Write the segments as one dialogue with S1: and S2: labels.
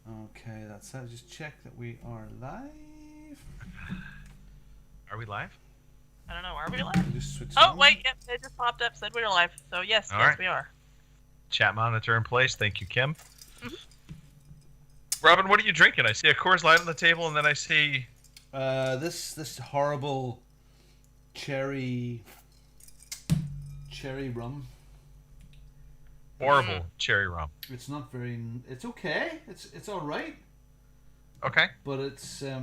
S1: Okay, that's it. Just check that we are live.
S2: Are we live?
S3: I don't know. Are we live?
S1: Just switch
S3: Oh,
S1: on.
S3: wait. Yep, it just popped up. Said we're live. So, yes,
S2: All
S3: yes,
S2: right.
S3: we are.
S2: Chat monitor in place. Thank you, Kim. Robin, what are you drinking? I see a Coors Light on the table, and then I see...
S1: This horrible cherry rum.
S2: Horrible cherry rum.
S1: It's not very. It's okay. It's all right.
S2: Okay.
S1: But it's a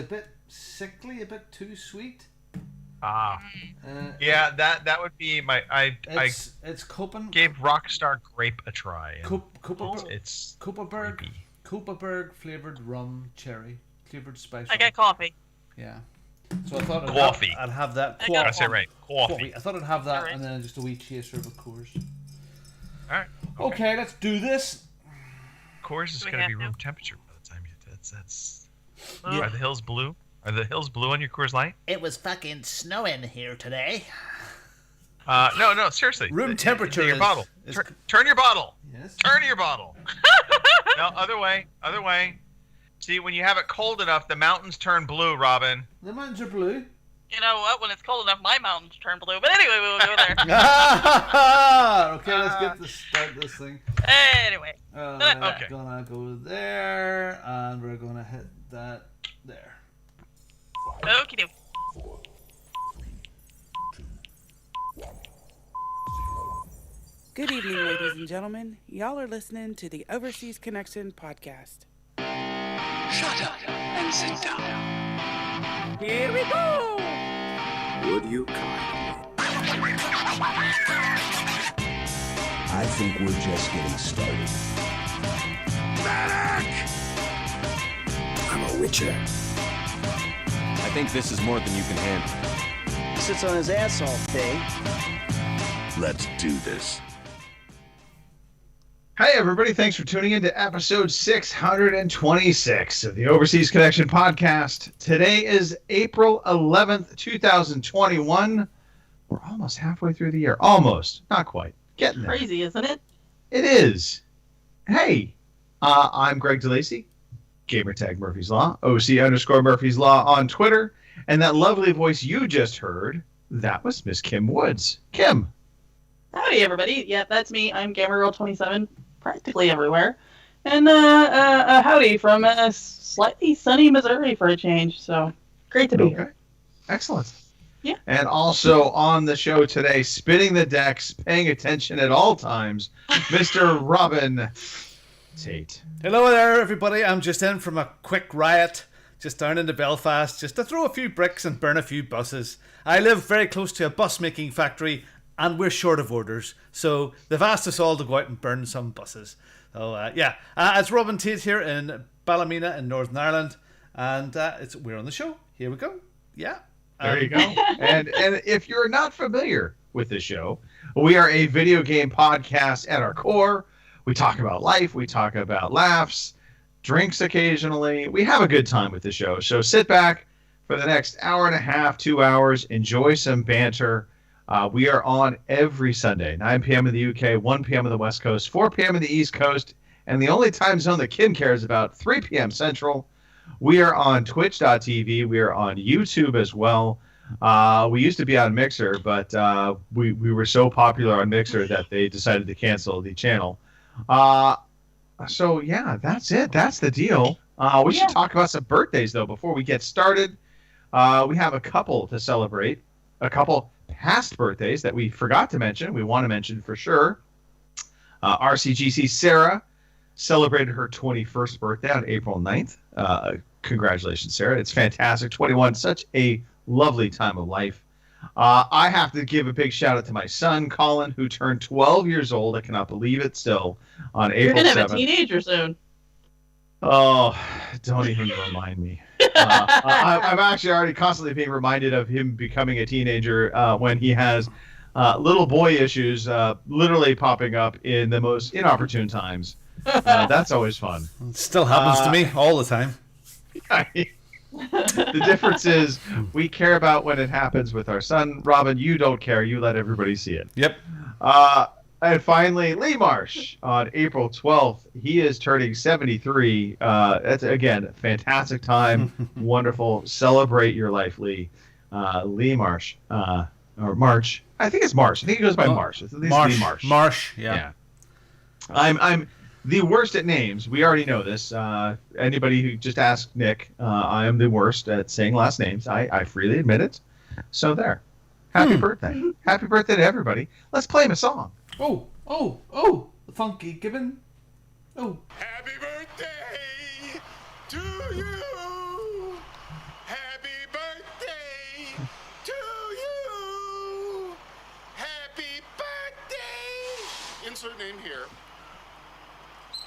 S1: bit sickly, a bit too sweet.
S2: Yeah, that would be my...
S1: It's Copen.
S2: Gave Rockstar Grape a try.
S1: It's Kopparberg flavored rum cherry flavored spice.
S3: I got coffee.
S1: Yeah. So I thought
S2: Coffee.
S1: I'd have that.
S3: I got
S2: I say right. Coffee.
S1: I thought I'd have that,
S3: All right.
S1: and then just a wee chaser of a Coors.
S2: All right.
S1: Okay, let's do this.
S2: Coors is
S3: Do we
S2: going to be
S3: have to?
S2: room temperature by the time you... That's...
S3: Yeah.
S2: Are the hills blue? Are the hills blue on your Coors Light?
S4: It was fucking snowing here today.
S2: No, seriously.
S1: Room temperature
S2: Your
S1: is-
S2: bottle.
S1: is-
S2: Turn your bottle.
S1: Yes.
S2: Turn your bottle. No, other way. See, when you have it cold enough, the mountains turn blue, Robin.
S1: The mountains are blue.
S3: You know what? When it's cold enough, my mountains turn blue. But anyway, we will go there.
S1: Okay, let's start this thing.
S3: Anyway.
S2: Okay.
S1: Gonna go there, and we're gonna hit that there.
S3: Okie doke.
S5: Good evening, ladies and gentlemen. Y'all are listening to the Overseas Connection podcast.
S6: Shut up and sit down.
S5: Here we go!
S6: Would you kindly?
S7: I think we're just getting started.
S6: Back! I'm a witcher.
S8: I think this is more than you can handle.
S4: He sits on his ass all day.
S6: Let's do this.
S9: Hey everybody, thanks for tuning in to episode 626 of the Overseas Connection podcast. Today is April 11th, 2021. We're almost halfway through the year. Almost. Not quite. Getting there.
S3: Crazy, isn't it?
S9: It is. Hey, I'm Greg DeLacy, gamertag Murphy's Law, OC_Murphy's Law on Twitter, and that lovely voice you just heard, that was Miss Kim Woods. Kim.
S3: Howdy, everybody. Yeah, that's me. I'm GamerGirl27, practically everywhere. And howdy from slightly sunny Missouri for a change. So, great to be here.
S9: Excellent.
S3: Yeah.
S9: And also on the show today, spinning the decks, paying attention at all times, Mr. Robin Tate.
S1: Hello there, everybody. I'm just in from a quick riot just down into Belfast, just to throw a few bricks and burn a few buses. I live very close to a bus-making factory, and we're short of orders, so they've asked us all to go out and burn some buses. So, it's Robin Tate here in Ballymena in Northern Ireland, and we're on the show. Here we go. Yeah.
S9: There you go. And if you're not familiar with the show, we are a video game podcast at our core. We talk about life. We talk about laughs, drinks occasionally. We have a good time with the show. So sit back for the next hour and a half, 2 hours. Enjoy some banter. We are on every Sunday, 9 p.m. in the UK, 1 p.m. on the West Coast, 4 p.m. in the East Coast, and the only time zone that Kim cares about, 3 p.m. Central. We are on Twitch.tv. We are on YouTube as well. We used to be on Mixer, but we were so popular on Mixer that they decided to cancel the channel. So, yeah, that's it. That's the deal. We should talk about some birthdays, though, before we get started. We have a couple to celebrate, a couple past birthdays that we forgot to mention. We want to mention for sure. RCGC Sarah celebrated her 21st birthday on April 9th. Congratulations, Sarah. It's fantastic. 21, such a lovely time of life. I have to give a big shout out to my son, Colin, who turned 12 years old. I cannot believe it still on April 7th.
S3: You're going to have a teenager soon.
S9: Oh, don't even remind me. I'm actually already constantly being reminded of him becoming a teenager when he has little boy issues literally popping up in the most inopportune times. That's always fun.
S1: It still happens to me all the time.
S9: The difference is we care about when it happens with our son. Robin, you don't care. You let everybody see it.
S1: Yep.
S9: And finally, Lee Marsh on April 12th. He is turning 73. That's, again, fantastic time. Wonderful. Celebrate your life, Lee. Lee Marsh. Or March. I think it's Marsh. I think it goes by Marsh. It's at least Lee Marsh.
S1: Marsh, yeah.
S9: I'm the worst at names. We already know this. Anybody who just asked Nick, I am the worst at saying last names. I freely admit it. So there. Happy birthday. Happy birthday to everybody. Let's play him a song.
S1: Oh, the funky gibbon. Oh.
S10: Happy birthday to you. Happy birthday to you. Happy birthday. Insert name here.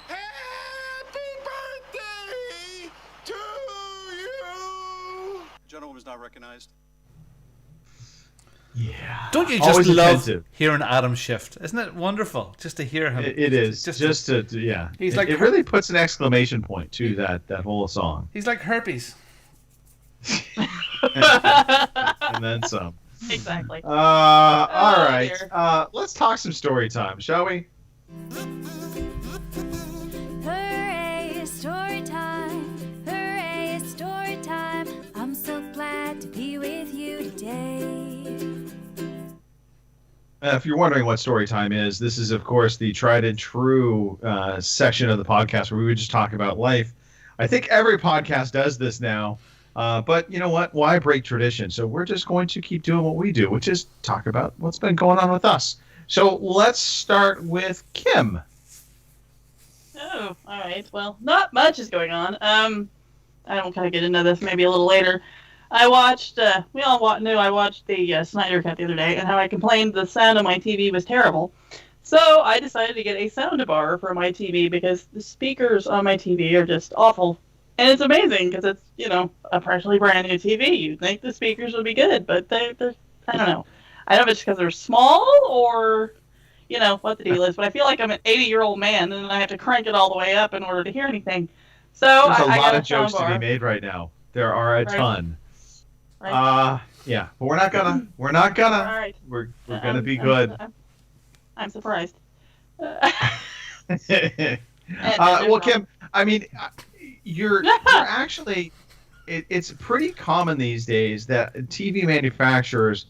S10: Happy birthday to you.
S8: Gentleman was not recognized.
S9: Yeah.
S1: Don't you just
S9: Always
S1: love
S9: attentive.
S1: hearing Adam Shift? Isn't it wonderful just to hear him?
S9: It is. Just to yeah.
S1: He's like
S9: it really puts an exclamation point to that whole song.
S1: He's like herpes.
S9: And then some.
S3: Exactly.
S9: All right.
S3: dear.
S9: Let's talk some story time, shall we?
S11: Hooray, it's story time. Hooray, it's story time. I'm so glad to be with you today.
S9: If you're wondering what story time is, this is, of course, the tried and true section of the podcast where we would just talk about life. I think every podcast does this now, but you know what? Why break tradition? So we're just going to keep doing what we do, which is talk about what's been going on with us. So let's start with Kim.
S3: Oh, all right. Well, not much is going on. I don't kind of get into this maybe a little later. I watched, we all knew I watched the Snyder Cut the other day, and how I complained the sound of my TV was terrible. So I decided to get a sound bar for my TV because the speakers on my TV are just awful. And it's amazing because it's, a partially brand new TV. You'd think the speakers would be good, but they're I don't know. I don't know if it's because they're small or, what the deal is, but I feel like I'm an 80-year-old man and I have to crank it all the way up in order to hear anything. So
S9: There's a
S3: I
S9: lot
S3: got
S9: of jokes to be
S3: soundbar.
S9: made right now. There are a
S3: Right.
S9: ton.
S3: Right.
S9: Yeah, but we're not gonna.
S3: All right.
S9: We're gonna be good.
S3: I'm surprised.
S9: Well, Kim, I mean, you're actually. It's pretty common these days that TV manufacturers,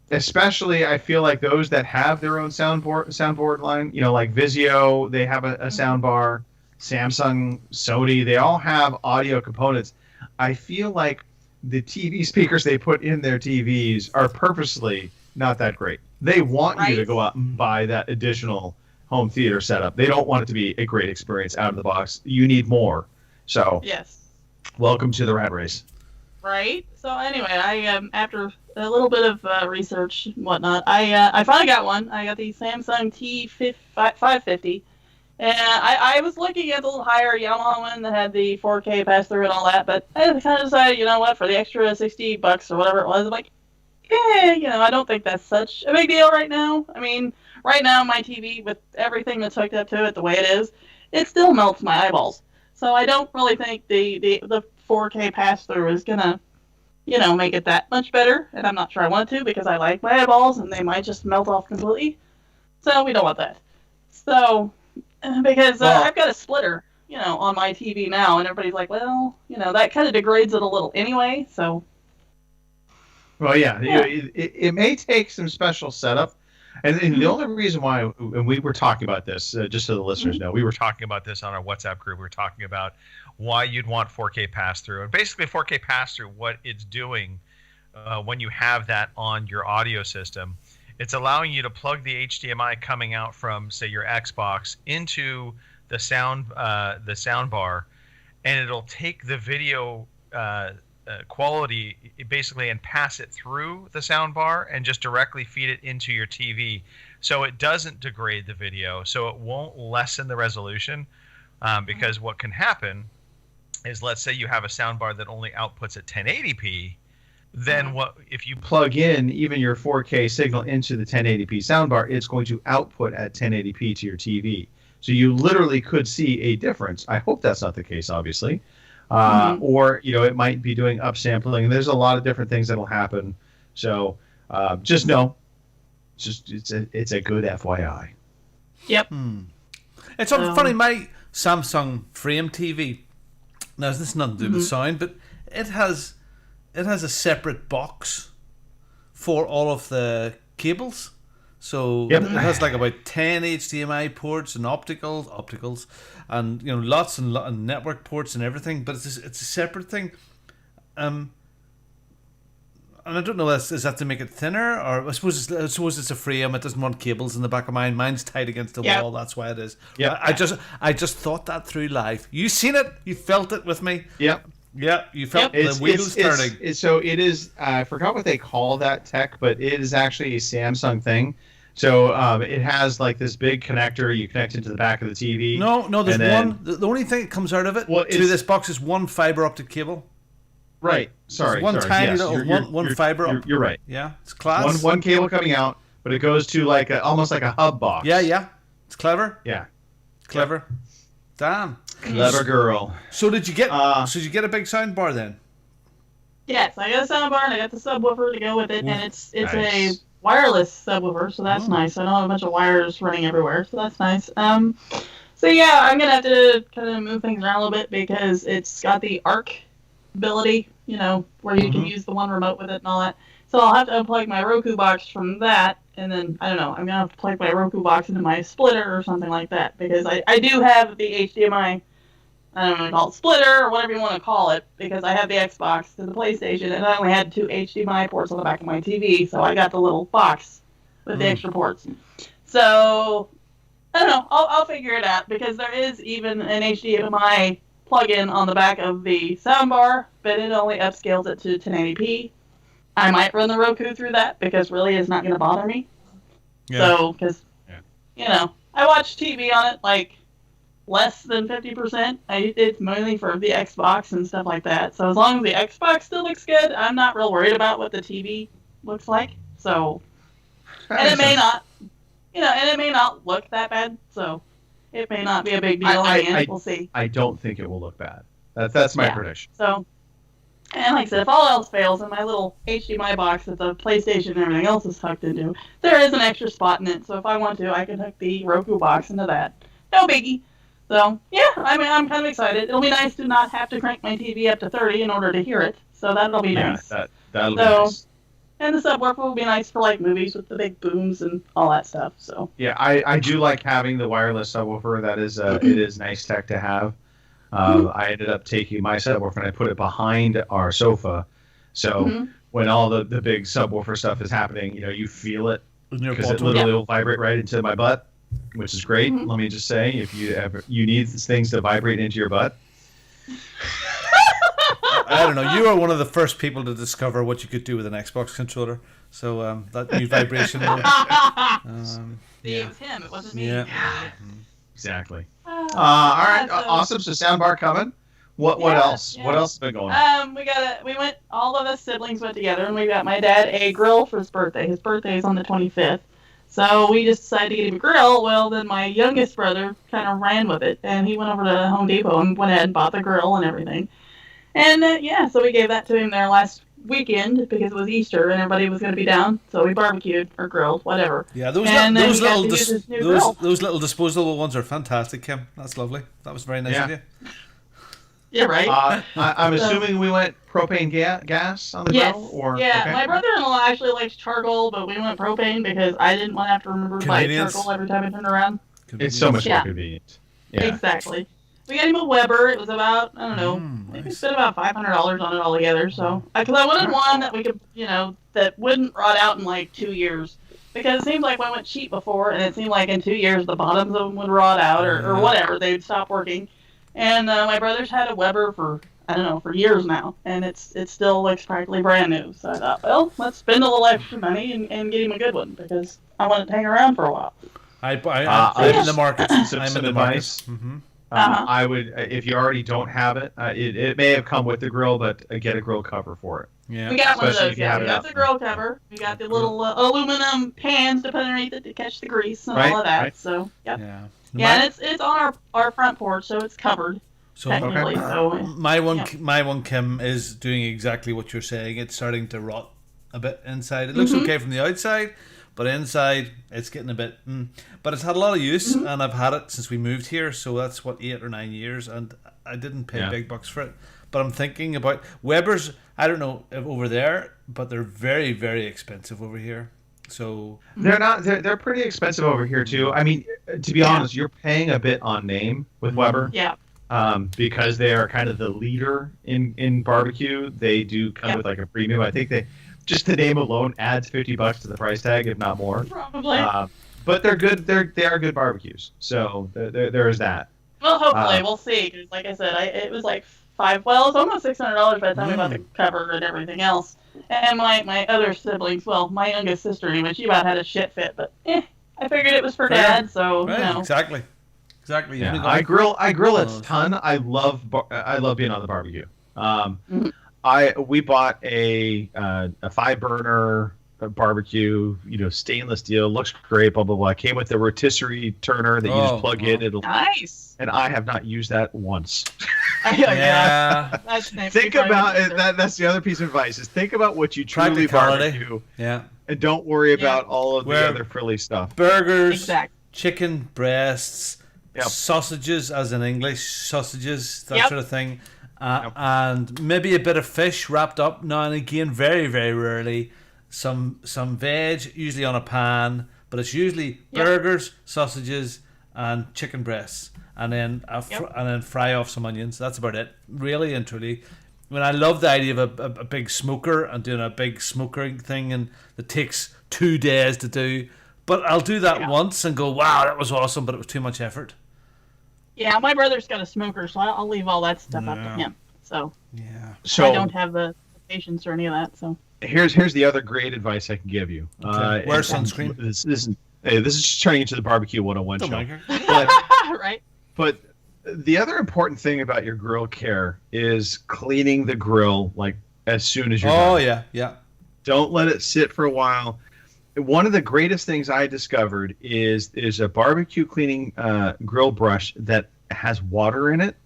S9: especially I feel like those that have their own soundboard line, like Vizio, they have a sound bar. Samsung, Sony, they all have audio components. I feel like the TV speakers they put in their TVs are purposely not that great. They want you to go out and buy that additional home theater setup. They don't want it to be a great experience out of the box. You need more. So,
S3: Yes.
S9: welcome to the rat race.
S3: Right. So anyway, I after a little bit of research and whatnot, I finally got one. I got the Samsung T550. And I was looking at the little higher Yamaha one that had the 4K pass-through and all that, but I kind of decided, you know what, for the extra $60 or whatever it was, I'm like, I don't think that's such a big deal right now. I mean, right now my TV, with everything that's hooked up to it the way it is, it still melts my eyeballs. So I don't really think the 4K pass-through is going to, make it that much better, and I'm not sure I want to because I like my eyeballs, and they might just melt off completely. So we don't want that. So... because I've got a splitter, on my TV now, and everybody's like, well, that kind of degrades it a little anyway, so.
S9: Well, yeah. It may take some special setup. And the only reason why, and we were talking about this, just so the listeners know, we were talking about this on our WhatsApp group. We were talking about why you'd want 4K pass-through. And basically 4K pass-through, what it's doing when you have that on your audio system, it's allowing you to plug the HDMI coming out from, say, your Xbox into the sound bar, and it'll take the video quality basically and pass it through the sound bar and just directly feed it into your TV. So it doesn't degrade the video, so it won't lessen the resolution, because what can happen is, let's say you have a sound bar that only outputs at 1080p. Then what if you plug in even your 4K signal into the 1080p soundbar, it's going to output at 1080p to your TV. So you literally could see a difference. I hope that's not the case, obviously. Or, it might be doing upsampling. There's a lot of different things that'll happen. So just know, it's a good FYI.
S3: Yep.
S1: It's something funny. My Samsung Frame TV. Now, this is nothing to do with sound, but it has a separate box for all of the cables. So
S9: Yep.
S1: it has like about 10 HDMI ports and opticals, and lots and network ports and everything. But it's a separate thing. And I don't know, is that to make it thinner, or I suppose it's a frame. It doesn't want cables in the back of mine. Mine's tied against the wall. That's why it is.
S9: Yeah.
S1: I just thought that through live. You seen it? You felt it with me?
S9: Yep.
S1: Yeah, you felt the wheels turning.
S9: So it is. I forgot what they call that tech, but it is actually a Samsung thing. So it has like this big connector. You connect it to the back of the TV.
S1: No. There's one. The only thing that comes out of it to this box is one fiber optic cable.
S9: Right. Sorry.
S1: One tiny little one fiber.
S9: You're right.
S1: Yeah, it's class.
S9: One cable coming out, but it goes to like almost like a hub box.
S1: Yeah. It's clever.
S9: Yeah.
S1: Clever. Damn.
S9: Clever girl.
S1: So did you get? Did you get a big sound bar then?
S3: Yes, I got a soundbar and I got the subwoofer to go with it, and it's
S9: nice.
S3: a wireless subwoofer, so that's nice. I don't have a bunch of wires running everywhere, so that's nice. So yeah, I'm gonna have to kind of move things around a little bit because it's got the ARC ability, where you can use the one remote with it and all that. So I'll have to unplug my Roku box from that, and then, I don't know, I'm going to have to plug my Roku box into my splitter or something like that, because I do have the HDMI, I don't know what to call it, splitter, or whatever you want to call it, because I have the Xbox to the PlayStation, and I only had 2 HDMI ports on the back of my TV, so I got the little box with the extra ports. So, I don't know, I'll figure it out, because there is even an HDMI plug-in on the back of the soundbar, but it only upscales it to 1080p. I might run the Roku through that because really it's not going to bother me.
S1: Yeah.
S3: So, because, I watch TV on it like less than 50%. It's mainly for the Xbox and stuff like that. So as long as the Xbox still looks good, I'm not real worried about what the TV looks like. So, and it may not, and it may not look that bad. So, it may not be a big deal. We'll see.
S9: I don't think it will look bad. That's my prediction.
S3: So, and like I said, if all else fails, in my little HDMI box that the PlayStation and everything else is tucked into, there is an extra spot in it. So if I want to, I can hook the Roku box into that. No biggie. So, yeah, I'm kind of excited. It'll be nice to not have to crank my TV up to 30 in order to hear it. So that'll be nice.
S9: That'll be nice.
S3: And the subwoofer will be nice for like movies with the big booms and all that stuff. So
S9: yeah, I do like having the wireless subwoofer. That is it is nice tech to have. I ended up taking my subwoofer and I put it behind our sofa. So when all the big subwoofer stuff is happening, you feel it because it literally will vibrate right into my butt, which is great. Let me just say, if you need these things to vibrate into your butt.
S1: I don't know. You are one of the first people to discover what you could do with an Xbox controller. So that new vibration.
S3: It was him. It wasn't me.
S1: Yeah.
S9: Exactly. All right. Awesome. So soundbar coming. What else?
S3: Yeah.
S9: What else has been going on?
S3: All of us siblings went together, and we got my dad a grill for his birthday. His birthday is on the 25th. So we just decided to get him a grill. Well, then my youngest brother kind of ran with it, and he went over to Home Depot and went ahead and bought the grill and everything. And so we gave that to him there last weekend because it was Easter and everybody was going to be down. So we barbecued or grilled, whatever.
S1: Yeah, those little disposable ones are fantastic, Kim. That's lovely. That was very nice of you.
S3: Yeah, right.
S9: I'm assuming we went propane gas on the grill, or
S3: my brother-in-law actually likes charcoal, but we went propane because I didn't want to have to remember to buy charcoal every time I turned around.
S9: It's so much more convenient. Yeah.
S3: Exactly. We got him a Weber. It was about, I don't know, maybe spent about $500 on it altogether. So, because I wanted one that we could, that wouldn't rot out in like 2 years. Because it seemed like we went cheap before, and it seemed like in 2 years the bottoms of them would rot out or whatever. They would stop working. And my brother's had a Weber for, I don't know, for years now. And it still looks practically brand new. So I thought, well, let's spend a little extra money and get him a good one because I want it to hang around for a while.
S1: I'm in the market. I'm in the market.
S9: I would, if you already don't have it, it may have come with the grill, but get a grill cover for it.
S3: Yeah. We got one of those. Yeah, we got the grill cover. We got the little aluminum pans to put underneath it to catch the grease and all of that. Right. So, yep. Yeah, and it's on our front porch, so it's covered. So technically,
S1: my one, Kim, is doing exactly what you're saying. It's starting to rot a bit inside. It looks okay from the outside, but inside it's getting a bit. But it's had a lot of use, and I've had it since we moved here. So that's what 8 or 9 years, and I didn't pay big bucks for it. But I'm thinking about Weber's. I don't know if over there, but they're very, very expensive over here. So
S9: they're not. They're pretty expensive over here too. I mean, to be honest, you're paying a bit on name with Weber.
S3: Yeah.
S9: Because they are kind of the leader in barbecue. They do come with like a premium. I think they just the name alone adds $50 to the price tag, if not more.
S3: Probably.
S9: But they're good. They are good barbecues. So there is that.
S3: Well, hopefully we'll see. 'Cause like I said, it was like it's almost $600 by the time I bought the cover and everything else. And my other siblings, well, my youngest sister even, she about had a shit fit, but I figured it was for Dad, so
S1: right,
S3: you know.
S1: Exactly.
S9: Yeah, I grill a ton. I love being on the barbecue. We bought a 5-burner barbecue, stainless steel, looks great, blah blah blah. Came with the rotisserie turner that you just plug in. It'll
S3: nice.
S9: And I have not used that once.
S1: Yeah.
S9: Think about it. That's the other piece of advice: is think about what you truly barbecue.
S1: Yeah.
S9: And don't worry about all of the other frilly stuff.
S1: Burgers, chicken breasts.
S9: Yep.
S1: Sausages, as in English, sausages, that sort of thing. And maybe a bit of fish wrapped up now and again, very, very rarely. Some veg, usually on a pan, but it's usually burgers, sausages, and chicken breasts. And then and then fry off some onions. That's about it, really and truly. I mean, I love the idea of a big smoker and doing a big smokering thing, and it takes 2 days to do. But I'll do that once and go, wow, that was awesome, but it was too much effort.
S3: Yeah, my brother's got a smoker, so I'll leave all that stuff up to him. So
S9: So
S3: I don't have the patience or any of that. So
S9: here's the other great advice I can give you.
S1: Okay. Wear sunscreen.
S9: This is just turning into the barbecue 101 show.
S3: Right.
S9: But the other important thing about your grill care is cleaning the grill like as soon as you're done.
S1: Oh yeah.
S9: Don't let it sit for a while. One of the greatest things I discovered is a barbecue cleaning grill brush that has water in it.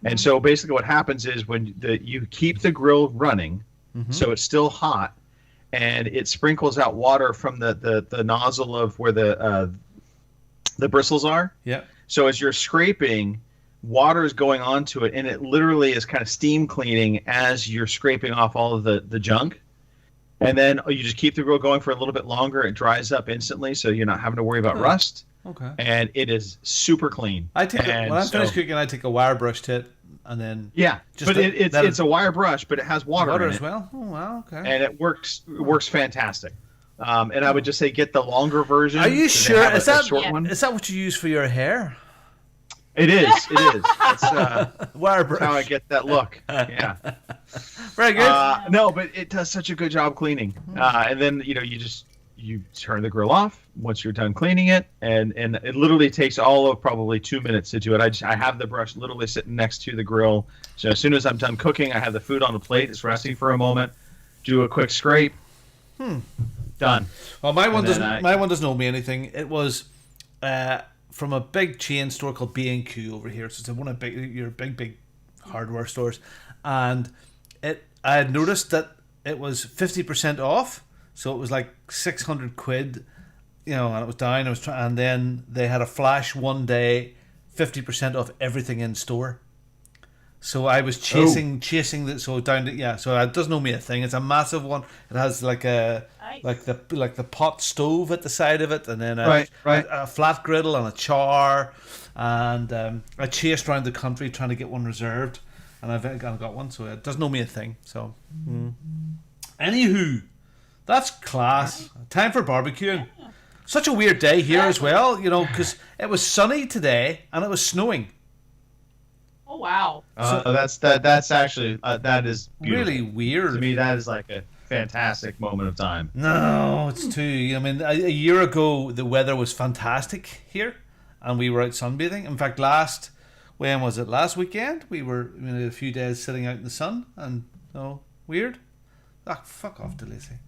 S9: And so basically what happens is when you keep the grill running, so it's still hot, and it sprinkles out water from the nozzle of where the bristles are.
S1: Yeah.
S9: So as you're scraping, water is going onto it, and it literally is kind of steam cleaning as you're scraping off all of the junk. And then you just keep the grill going for a little bit longer. It dries up instantly, so you're not having to worry about rust.
S1: Okay.
S9: And it is super clean.
S1: When I'm finished cooking, I take a wire brush to it, and then
S9: it's a wire brush, but it has water in it
S1: as well. Oh wow, okay.
S9: And it works fantastic. And I would just say get the longer version.
S1: Are you sure? Is that
S9: short one?
S1: Is that what you use for your hair?
S9: It is. That's
S1: wire brush.
S9: That's how I get that look. Yeah.
S1: Very good.
S9: No, but it does such a good job cleaning. And then you turn the grill off once you're done cleaning it, and it literally takes all of probably 2 minutes to do it. I have the brush literally sitting next to the grill, so as soon as I'm done cooking, I have the food on the plate. It's resting for a moment. Do a quick scrape. Done.
S1: Well, my one doesn't owe me anything. It was from a big chain store called B&Q over here. So it's one of your big hardware stores, and I had noticed that it was 50% off. So it was like 600 quid, and it was down. And then they had a flash one day, 50% off everything in store. So I was chasing that. So down to so it doesn't owe me a thing. It's a massive one. It has like the pot stove at the side of it, and then a flat griddle and a char. And I chased around the country trying to get one reserved, and I've got one. So it doesn't owe me a thing. So, anywho. That's class. Time for barbecuing. Such a weird day here as well, because it was sunny today and it was snowing.
S3: Oh wow!
S9: That's actually that is beautiful.
S1: Really weird.
S9: To me, that is like a fantastic moment of time.
S1: No, it's too. I mean, a year ago the weather was fantastic here, and we were out sunbathing. In fact, last weekend we were a few days sitting out in the sun, and weird. Ah, fuck off, DeLacy.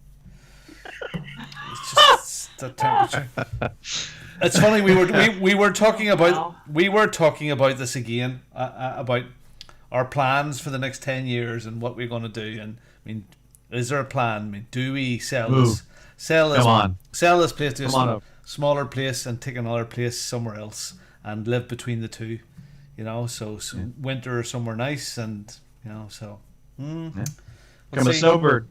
S1: It's just the temperature. It's funny. We were talking about this again about our plans for the next 10 years and what we're going to do. And I mean, is there a plan? I mean, do we sell this? sell this
S9: Come on.
S1: sell this place to
S9: Come on
S1: a
S9: up.
S1: smaller place and take another place somewhere else and live between the two. You know, so winter somewhere nice, and you know, so we'll
S9: Become a
S1: see.
S9: snowbird.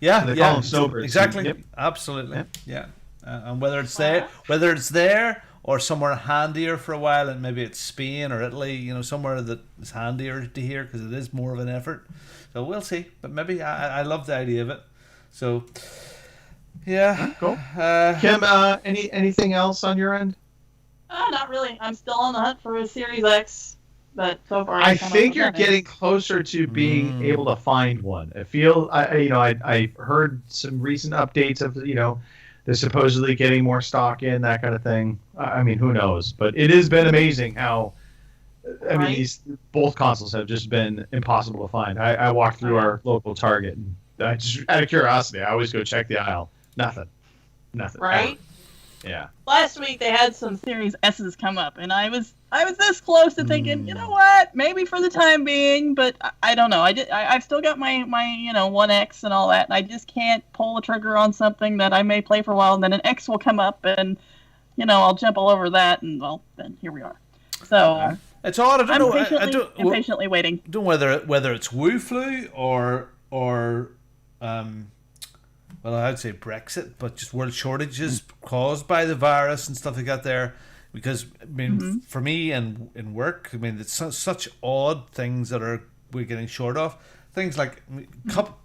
S1: Yeah,
S9: They
S1: yeah,
S9: call them snowbirds.
S1: exactly,
S9: Yep.
S1: absolutely,
S9: Yep.
S1: yeah. And whether it's there or somewhere handier for a while, and maybe it's Spain or Italy, you know, somewhere that is handier to here because it is more of an effort. So we'll see, but maybe I love the idea of it. So yeah,
S9: Cool. Kim, anything else on your end?
S3: Not really. I'm still on the hunt for a Series X, but so far
S9: I
S3: kinda
S9: think you're
S3: forgot it.
S9: getting closer to being able to find one. I heard some recent updates of, they're supposedly getting more stock in, that kind of thing. I mean, who knows? But it has been amazing how, both consoles have just been impossible to find. I walked through our local Target, and I just, out of curiosity, I always go check the aisle. Nothing.
S3: Right?
S9: Ever. Yeah.
S3: Last week they had some Series S's come up, and I was this close to thinking, you know what, maybe for the time being, but I don't know. I've still got my 1X and all that, and I just can't pull the trigger on something that I may play for a while, and then an X will come up, and I'll jump all over that, and well, then here we are. So
S1: it's odd. I don't know.
S3: I'm patiently waiting.
S1: Don't know whether it's Wu Flu or well, I'd say Brexit, but just world shortages caused by the virus and stuff like that there. Because, I mean, for me and in work, I mean, it's such odd things that we're getting short of. Things like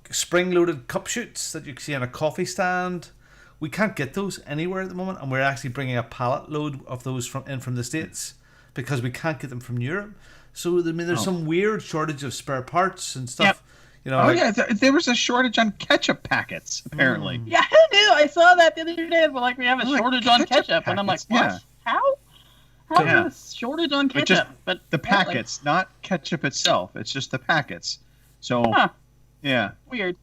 S1: spring-loaded cup shoots that you can see on a coffee stand. We can't get those anywhere at the moment, and we're actually bringing a pallet load of those from the States because we can't get them from Europe. So, I mean, there's some weird shortage of spare parts and stuff.
S12: Yep.
S1: Yeah,
S12: there was a shortage on ketchup packets, apparently.
S3: Yeah, who knew? I saw that the other day. But we have a shortage on ketchup, and I'm like, what?
S12: Yeah.
S3: How is a shortage on ketchup?
S12: But the packets, not ketchup itself. It's just the packets. So, yeah.
S3: Weird.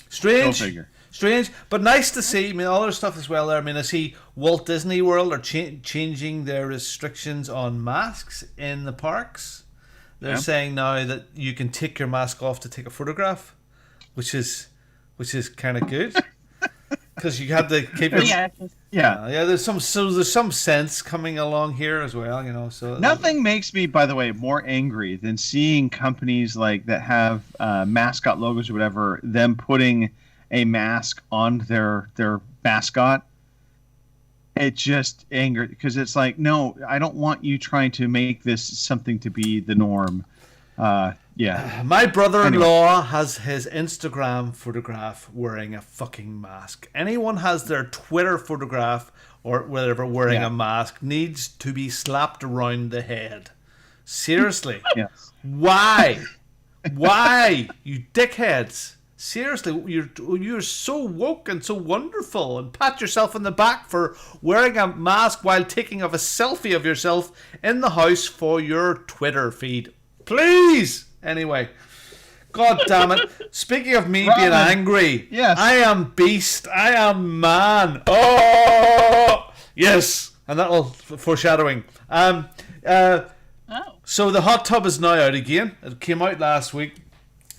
S1: Strange.
S12: Go figure.
S1: Strange, but nice to see. I mean, other stuff as well there. I mean, I see Walt Disney World are changing their restrictions on masks in the parks. They're saying now that you can take your mask off to take a photograph, which is kind of good because you had to keep your There's some sense coming along here as well, So
S12: nothing makes me, by the way, more angry than seeing companies like that have mascot logos or whatever. Them putting a mask on their mascot. It just angered because it's like, no, I don't want you trying to make this something to be the norm.
S1: My brother-in-law has his Instagram photograph wearing a fucking mask. Anyone has their Twitter photograph or whatever wearing a mask needs to be slapped around the head. Seriously.
S12: Yes.
S1: Why? Why, you dickheads? Seriously, you're so woke and so wonderful, and pat yourself on the back for wearing a mask while taking a selfie of yourself in the house for your Twitter feed. Please! Anyway, God damn it. Speaking of me being angry,
S12: yes.
S1: I am beast. I am man. Oh! Yes! And that'll foreshadowing. So the hot tub is now out again. It came out last week.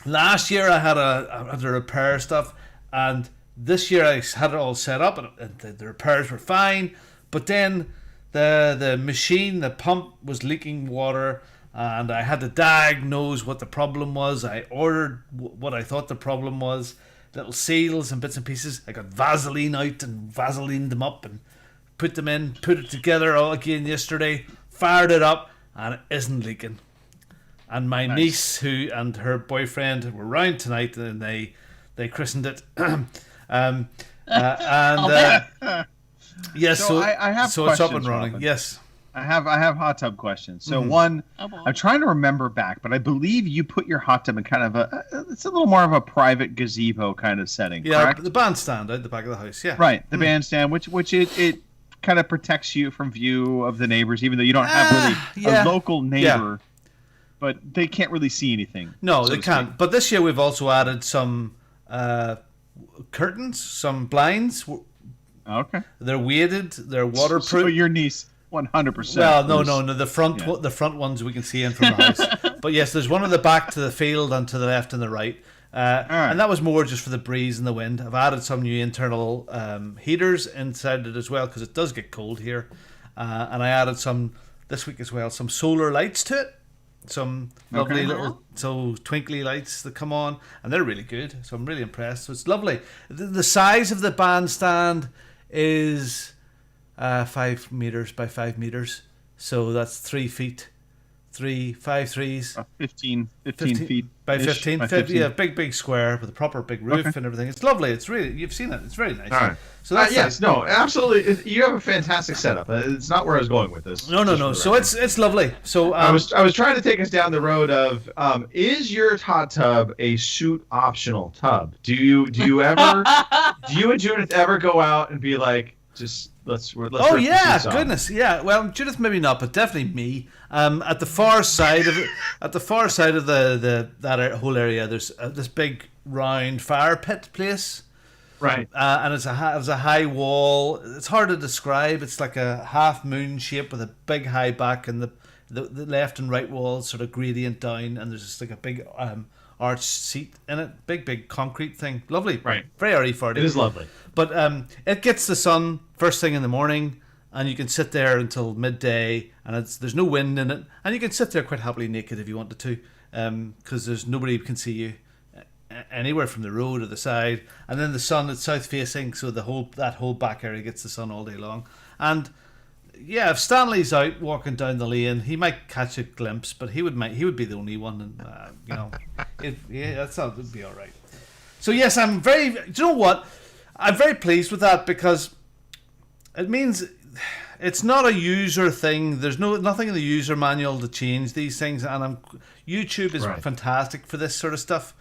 S1: Last year I had to repair stuff, and this year I had it all set up, and the repairs were fine. But then the machine, the pump, was leaking water, and I had to diagnose what the problem was. I ordered what I thought the problem was, little seals and bits and pieces. I got Vaseline out and Vaselined them up and put them in, put it together all again yesterday, fired it up, and it isn't leaking. And my niece and her boyfriend were round tonight, and they christened it. Yes,
S12: so I have
S1: so it's up and
S12: questions,
S1: running.
S12: Robin.
S1: Yes,
S12: I have hot tub questions. So one, I'm trying to remember back, but I believe you put your hot tub in kind of it's a little more of a private gazebo kind of setting.
S1: Yeah,
S12: correct?
S1: the bandstand out the back of the house. Yeah,
S12: right, the bandstand, which it kind of protects you from view of the neighbors, even though you don't have really a local neighbor.
S1: Yeah.
S12: But they can't really see anything.
S1: No, they can't. But this year we've also added some curtains, some blinds.
S12: Okay.
S1: They're weighted. They're waterproof.
S12: So your niece, 100%.
S1: Well, no. The front ones we can see in from the house. But yes, there's one at the back to the field and to the left and the right. And that was more just for the breeze and the wind. I've added some new internal heaters inside it as well because it does get cold here. And I added some this week as well, some solar lights to it. Some lovely little twinkly lights that come on, and they're really good. So I'm really impressed. So it's lovely. The size of the bandstand is 5 meters by 5 meters. So that's 3 feet. 5 threes.
S12: 15 feet
S1: by 15. Yeah, big square with a proper big roof and everything. It's lovely. It's really, you've seen it. It's very nice.
S9: All right.
S1: So that's
S9: yes, no, absolutely. You have a fantastic setup. It's not where I was going with this.
S1: No. So it's lovely. So
S9: I was trying to take us down the road of is your hot tub a suit optional tub? Do you ever do you and Judith ever go out and be like, just let's
S1: oh yeah, goodness, yeah. Well, Judith maybe not, but definitely me. At the far side of it, that whole area, there's this big round fire pit place.
S9: Right.
S1: And it's a high wall. It's hard to describe. It's like a half moon shape with a big high back, and the left and right walls sort of gradient down, and there's just like a big arched seat in it. Big concrete thing. Lovely.
S9: Right.
S1: Very airy for it.
S9: It is lovely.
S1: But it gets the sun first thing in the morning, and you can sit there until midday, and there's no wind in it, and you can sit there quite happily naked if you wanted to, because there's nobody can see you anywhere from the road or the side, and then the sun is south facing, so that whole back area gets the sun all day long. And yeah, if Stanley's out walking down the lane, he might catch a glimpse, but he would be the only one, and that would be all right. So yes, I'm very. Do you know what? I'm very pleased with that because it means it's not a user thing. There's nothing in the user manual to change these things, and YouTube is fantastic for this sort of stuff.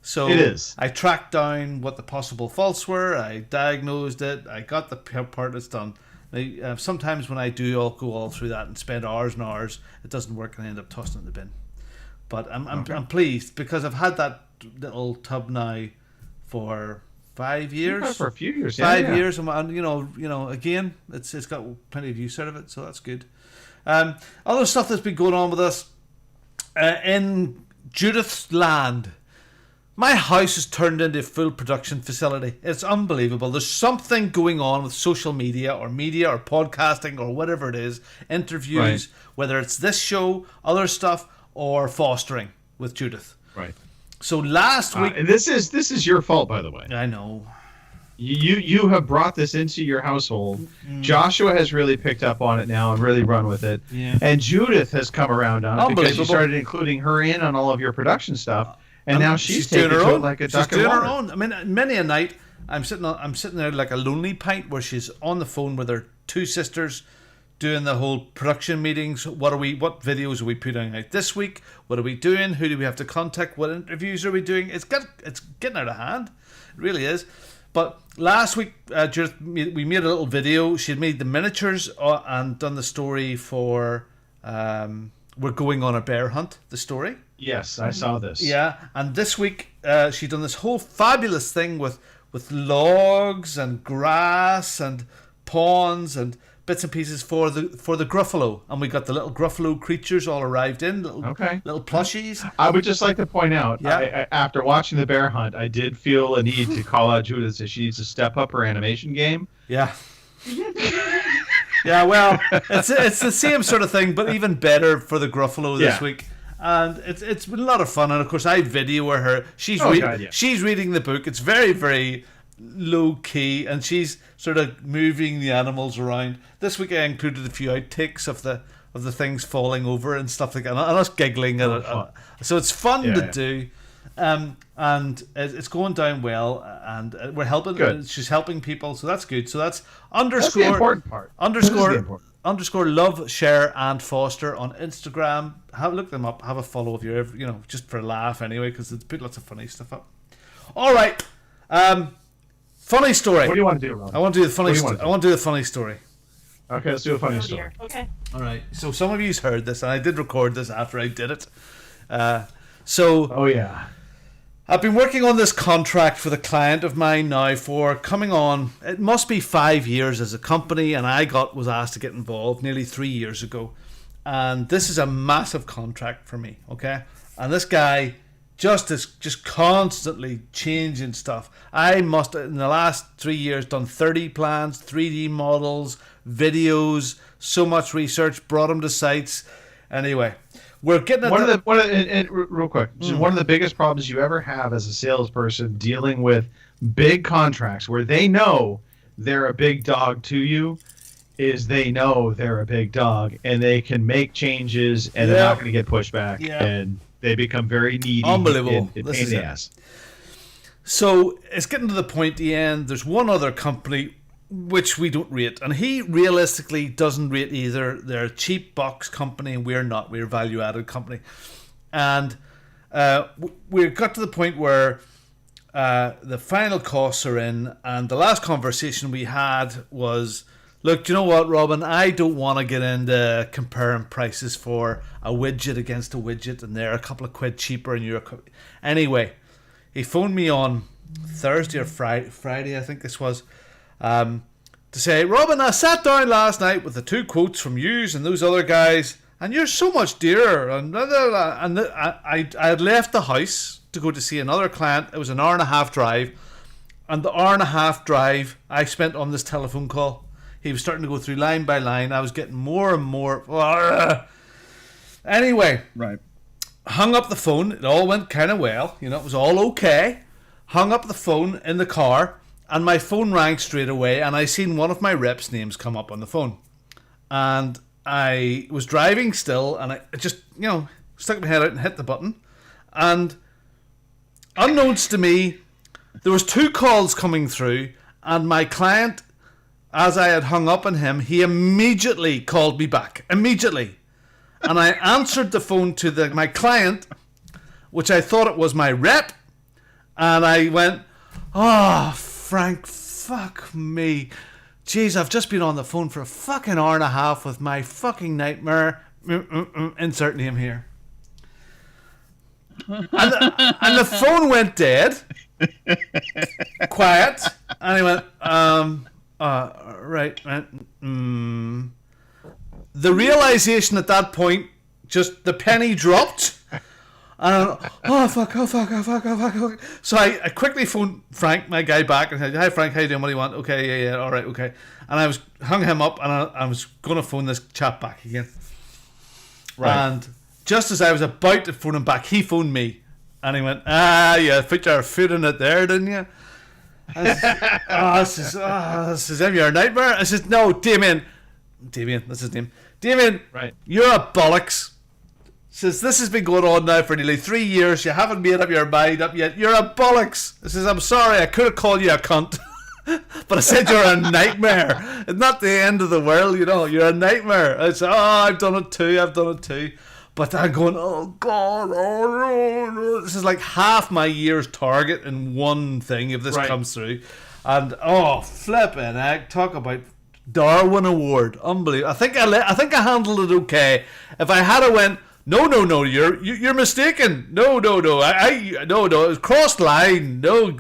S1: So
S9: it is.
S1: I tracked down what the possible faults were. I diagnosed it. I got the part that's done. Now, sometimes when I do, I'll go all through that and spend hours and hours. It doesn't work, and I end up tossing it in the bin. But I'm pleased because I've had that little tub now for 5 years.
S9: For a few years,
S1: 5 years, and again, it's got plenty of use out of it, so that's good. Other stuff that's been going on with us in Judith's land. My house has turned into a full production facility. It's unbelievable. There's something going on with social media or podcasting or whatever it is, interviews, whether it's this show, other stuff, or fostering with Judith.
S9: Right.
S1: So last week,
S9: and this is your fault, by the way.
S1: I know.
S9: You have brought this into your household. Joshua has really picked up on it now and really run with it.
S1: Yeah.
S9: And Judith has come around on it because you started including her in on all of your production stuff. And now she's taking
S1: doing her
S9: to
S1: own.
S9: it like a
S1: She's
S9: duck in
S1: doing
S9: water.
S1: her own. I mean, many a night I'm sitting there like a lonely pint where she's on the phone with her two sisters, doing the whole production meetings. What videos are we putting out this week? What are we doing? Who do we have to contact? What interviews are we doing? It's getting out of hand. It really is. But last week, we made a little video. She had made the miniatures and done the story for We're Going on a Bear Hunt, the story.
S9: Yes, I saw this.
S1: Yeah, and this week she'd done this whole fabulous thing with logs and grass and ponds and bits and pieces for the Gruffalo, and we got the little Gruffalo creatures all arrived in, little plushies.
S9: I would just like to point out, I, after watching the bear hunt, I did feel a need to call out Judith that she needs to step up her animation game.
S1: Yeah. Yeah, well, it's the same sort of thing, but even better for the Gruffalo this week. And it's been a lot of fun, and of course I video her. She's reading the book. It's very, very low key, and she's sort of moving the animals around. This week I included a few outtakes of the things falling over and stuff like that, and us giggling at it. So it's fun to do, and it's going down well, and we're helping.
S9: Good.
S1: She's helping people, so that's good. So that's
S9: That's the important part.
S1: Underscore love, share, and foster on Instagram. Look them up. Have a follow if you're just for a laugh anyway, because it's put lots of funny stuff up. All right, funny story.
S9: What do you want to do, Ron?
S1: I want to do the funny. I want to do the funny story.
S9: Okay, let's do a funny story.
S3: Okay.
S1: All right. So some of you's heard this, and I did record this after I did it. Oh
S9: yeah.
S1: I've been working on this contract for the client of mine now for coming on. It must be 5 years as a company, and I was asked to get involved nearly 3 years ago. And this is a massive contract for me, okay? And this guy just constantly changing stuff. I must, in the last 3 years, done 30 plans, 3D models, videos, so much research, brought them to sites. Anyway, we're getting
S9: real quick. One of the biggest problems you ever have as a salesperson dealing with big contracts where they know they're a big dog to you is they know they're a big dog and they can make changes and they're not going to get pushed back and they become very needy.
S1: Unbelievable.
S9: And pain in the ass.
S1: So it's getting to the point at the end. There's one other company which we don't rate, and he realistically doesn't rate either. They're a cheap box company and we're not. We're a value added company. And we got to the point where the final costs are in, and the last conversation we had was, look, do you know what, Robin? I don't want to get into comparing prices for a widget against a widget, and they're a couple of quid cheaper and you're anyway. He phoned me on Thursday or Friday, I think this was, to say, Robin, I sat down last night with the 2 quotes from yous and those other guys, and you're so much dearer. And I had left the house to go to see another client. It was an hour-and-a-half drive, and the hour-and-a-half drive I spent on this telephone call. He was starting to go through line by line. I was getting more and more. Anyway,
S12: right.
S1: Hung up the phone. It all went kind of well. You know, it was all okay. Hung up the phone in the car, and my phone rang straight away, and I seen one of my reps' names come up on the phone. And I was driving still, and I just, stuck my head out and hit the button. And unbeknownst to me, there was 2 calls coming through, and my client, as I had hung up on him, he immediately called me back. Immediately. And I answered the phone to my client, which I thought it was my rep, and I went, oh, Frank, fuck me. Jeez, I've just been on the phone for a fucking hour and a half with my fucking nightmare. Insert name here. And the phone went dead. Quiet. And he went, right. The realization at that point, just the penny dropped. And I went, oh fuck. So I quickly phoned Frank, my guy, back and said, hi Frank, how you doing? What do you want? Okay, yeah, all right, okay. And I hung him up, and I was going to phone this chap back again. Right. And just as I was about to phone him back, he phoned me. And he went, you put your foot in it there, didn't you? I said, this is him, you're a nightmare. I said, no, Damien, that's his name. Damien, right. You're a bollocks. Says, this has been going on now for nearly 3 years. You haven't made up your mind up yet. You're a bollocks. I says, I'm sorry, I could have called you a cunt. But I said you're a nightmare. It's not the end of the world, You're a nightmare. I said, I've done it too. But I'm going, oh God, no. This is like half my year's target in one thing if this comes through. And flipping heck, talk about Darwin Award, unbelievable. I think I handled it okay. If I had went, no, you're mistaken. No, it was crossed line. No.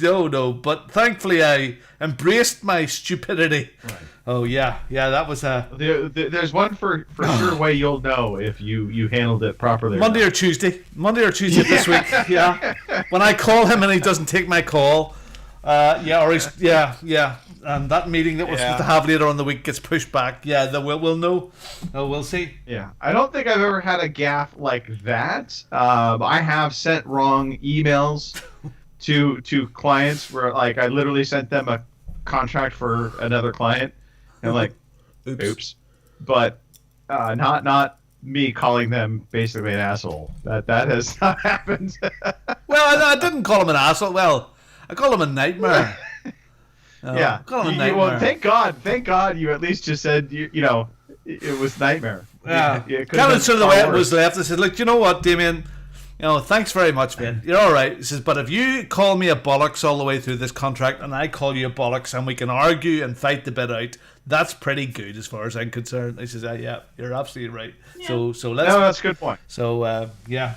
S1: But thankfully, I embraced my stupidity. Right. Oh yeah, that was
S9: there's one for sure way you'll know if you handled it properly.
S1: Monday or Tuesday this week. Yeah, when I call him and he doesn't take my call. And that meeting that we're supposed to have later on in the week gets pushed back. Yeah, we'll know. We'll see.
S9: Yeah, I don't think I've ever had a gaffe like that. I have sent wrong emails to clients where I literally sent them a contract for another client, and oops. But not me calling them basically an asshole. That has not happened.
S1: Well, I didn't call him an asshole. Well, I called him a nightmare.
S9: Yeah.
S1: Call him a nightmare.
S9: Well, thank God you at least just said it was nightmare.
S1: Yeah. Kind of sort of the way it was left. I said, look, you know what, Damien? Thanks very much, man. You're all right. He says, but if you call me a bollocks all the way through this contract, and I call you a bollocks, and we can argue and fight the bit out, that's pretty good as far as I'm concerned. He says, yeah, you're absolutely right. Yeah. So let's.
S9: No, that's a good point.
S1: So yeah.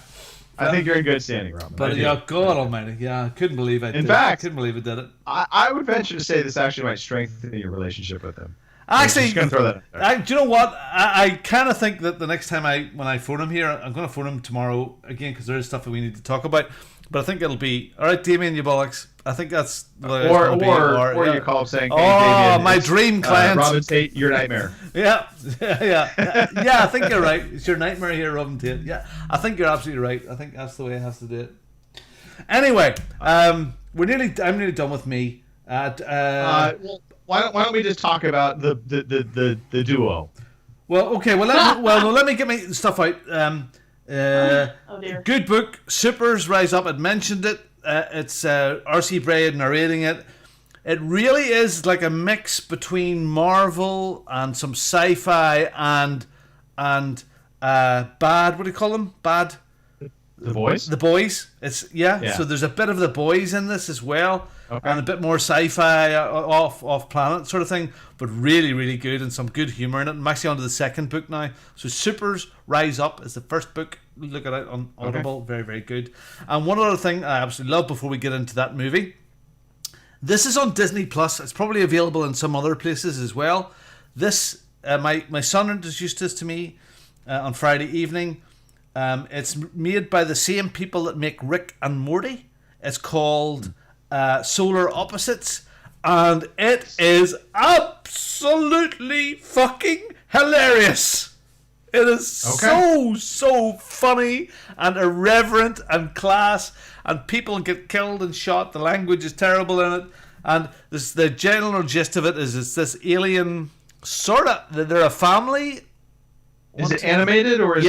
S9: I think you're in good standing, Robin.
S1: But God almighty, I couldn't believe it.
S9: In fact,
S1: I couldn't believe it did it.
S9: I would venture to say this actually might strengthen your relationship with him.
S1: Actually,
S9: just gonna throw that out there.
S1: do you know what? I kind of think that the next time when I phone him here, I'm going to phone him tomorrow again because there is stuff that we need to talk about. But I think it'll be all right, Damien, you bollocks. I think that's the way it's gonna be.
S9: Or
S1: yeah.
S9: you call up saying,
S1: "Oh,
S9: hey, Damien,
S1: my
S9: it's,
S1: dream client,
S9: Robin Tate, your nightmare."
S1: yeah. I think you're right. It's your nightmare here, Robin Tate. Yeah, I think you're absolutely right. I think that's the way it has to do it. Anyway, I'm nearly done with me.
S9: Well, why don't we just talk about the duo?
S1: Well, okay. Well, let me get my stuff out.
S3: Oh dear.
S1: Good book. Supers Rise Up. I'd mentioned it. It's R.C. Bray narrating it. It really is like a mix between Marvel and some sci-fi and bad. What do you call them? Bad.
S9: The Boys.
S1: The Boys. It's yeah. So there's a bit of The Boys in this as well, and a bit more sci-fi off planet sort of thing. But really, really good and some good humor in it. I'm actually on to the second book now. So Supers Rise Up is the first book. Look at it on Audible. Very, very good. And one other thing I absolutely love before we get into that movie. This is on Disney Plus. It's probably available in some other places as well. This my son introduced this to me on Friday evening. It's made by the same people that make Rick and Morty. It's called Solar Opposites, and it is absolutely fucking hilarious. It is so funny and irreverent and class, and people get killed and shot. The language is terrible in it, and the general gist of it is it's this alien sort of. They're a family.
S9: Is it animated or is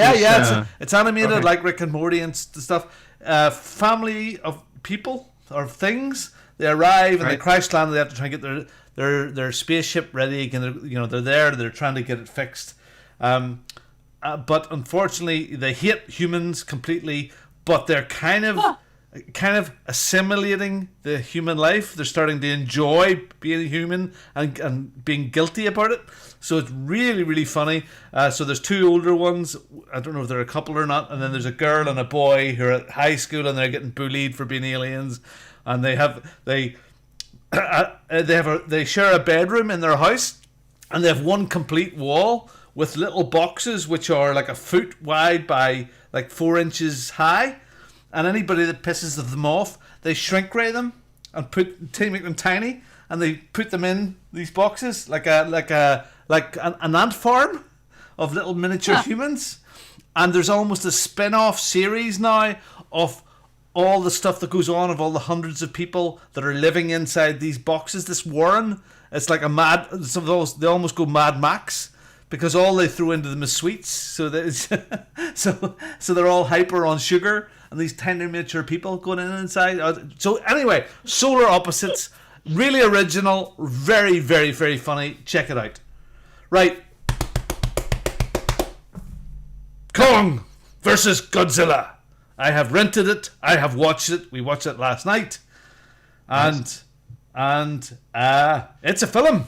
S1: it's animated like Rick and Morty and stuff. Family of people or things. They arrive and they crash land. They have to try and get their spaceship ready again. They're there. They're trying to get it fixed. But unfortunately, they hate humans completely. But they're kind of assimilating the human life. They're starting to enjoy being a human and being guilty about it. So it's really, really funny. So there's two older ones. I don't know if they're a couple or not. And then there's a girl and a boy who are at high school and they're getting bullied for being aliens. And they share a bedroom in their house, and they have one complete wall with little boxes which are like a foot wide by like 4 inches high. And anybody that pisses them off, they shrink ray them and make them tiny, and they put them in these boxes like an ant farm of little miniature humans. And there's almost a spin-off series now of all the stuff that goes on, of all the hundreds of people that are living inside these boxes. This warren, it's like some of those, they almost go Mad Max, because all they throw into them is sweets. So so they're all hyper on sugar, and these tiny miniature people going inside. So anyway, Solar Opposites, really original, very, very, very funny. Check it out. Right. Kong versus Godzilla. I have rented it. I have watched it. We watched it last night. And it's a film.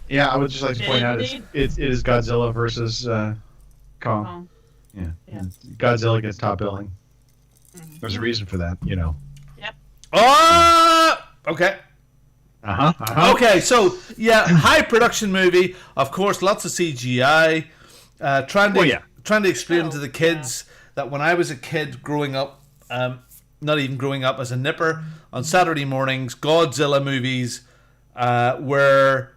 S9: Yeah, I would just like to point out it is Godzilla versus Kong. Yeah. Godzilla gets top billing. There's a reason for that, Yep.
S1: Oh, okay. Okay, so high production movie. Of course, lots of CGI. Trying to explain to the kids that when I was a kid growing up, not even growing up as a nipper, on Saturday mornings, Godzilla movies were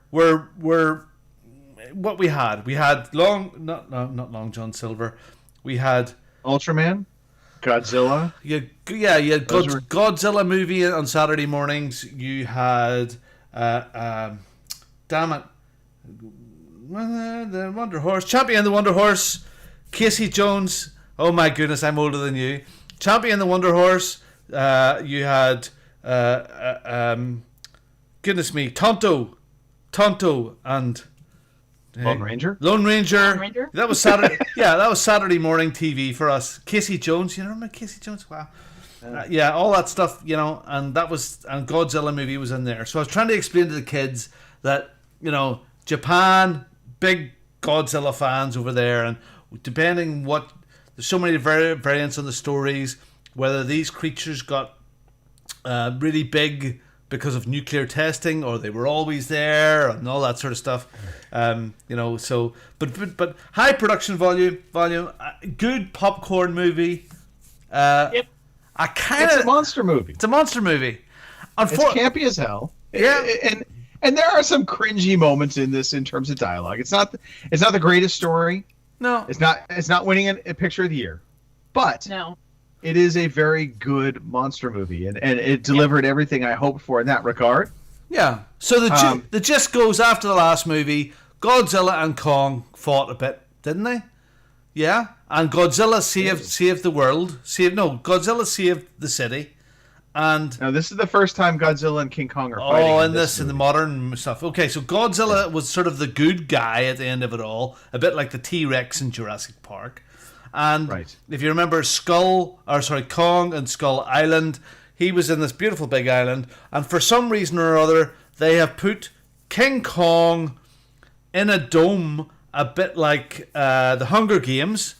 S1: what we had. We had not Long John Silver. We had
S9: Ultraman, Godzilla.
S1: You had Godzilla movie on Saturday mornings. You had damn it, the Wonder Horse, Champion the Wonder Horse, Casey Jones. Oh my goodness, I'm older than you. Champion the Wonder Horse. You had goodness me, Tonto, and
S9: Lone Ranger.
S3: Lone Ranger.
S1: That was Saturday. That was Saturday morning TV for us. Casey Jones, you remember Casey Jones? Wow. All that stuff, and Godzilla movie was in there. So I was trying to explain to the kids that Japan, big Godzilla fans over there, and depending what, there's so many variants on the stories, whether these creatures got really big because of nuclear testing, or they were always there, and all that sort of stuff. So but high production volume, good popcorn movie.
S3: Yep.
S9: It's a monster movie.
S1: It's a monster movie.
S9: It's campy as hell.
S1: Yeah,
S9: and there are some cringy moments in this in terms of dialogue. It's not the greatest story.
S1: No,
S9: it's not winning a picture of the year, but
S3: no,
S9: it is a very good monster movie, and it delivered everything I hoped for in that regard.
S1: Yeah. So the gist goes, after the last movie, Godzilla and Kong fought a bit, didn't they? Yeah. And Godzilla saved the world. Godzilla saved the city. And
S9: now this is the first time Godzilla and King Kong are
S1: in
S9: fighting.
S1: the modern stuff. Okay, so Godzilla was sort of the good guy at the end of it all, a bit like the T-Rex in Jurassic Park. And if you remember Kong and Skull Island, he was in this beautiful big island, and for some reason or other, they have put King Kong in a dome, a bit like the Hunger Games,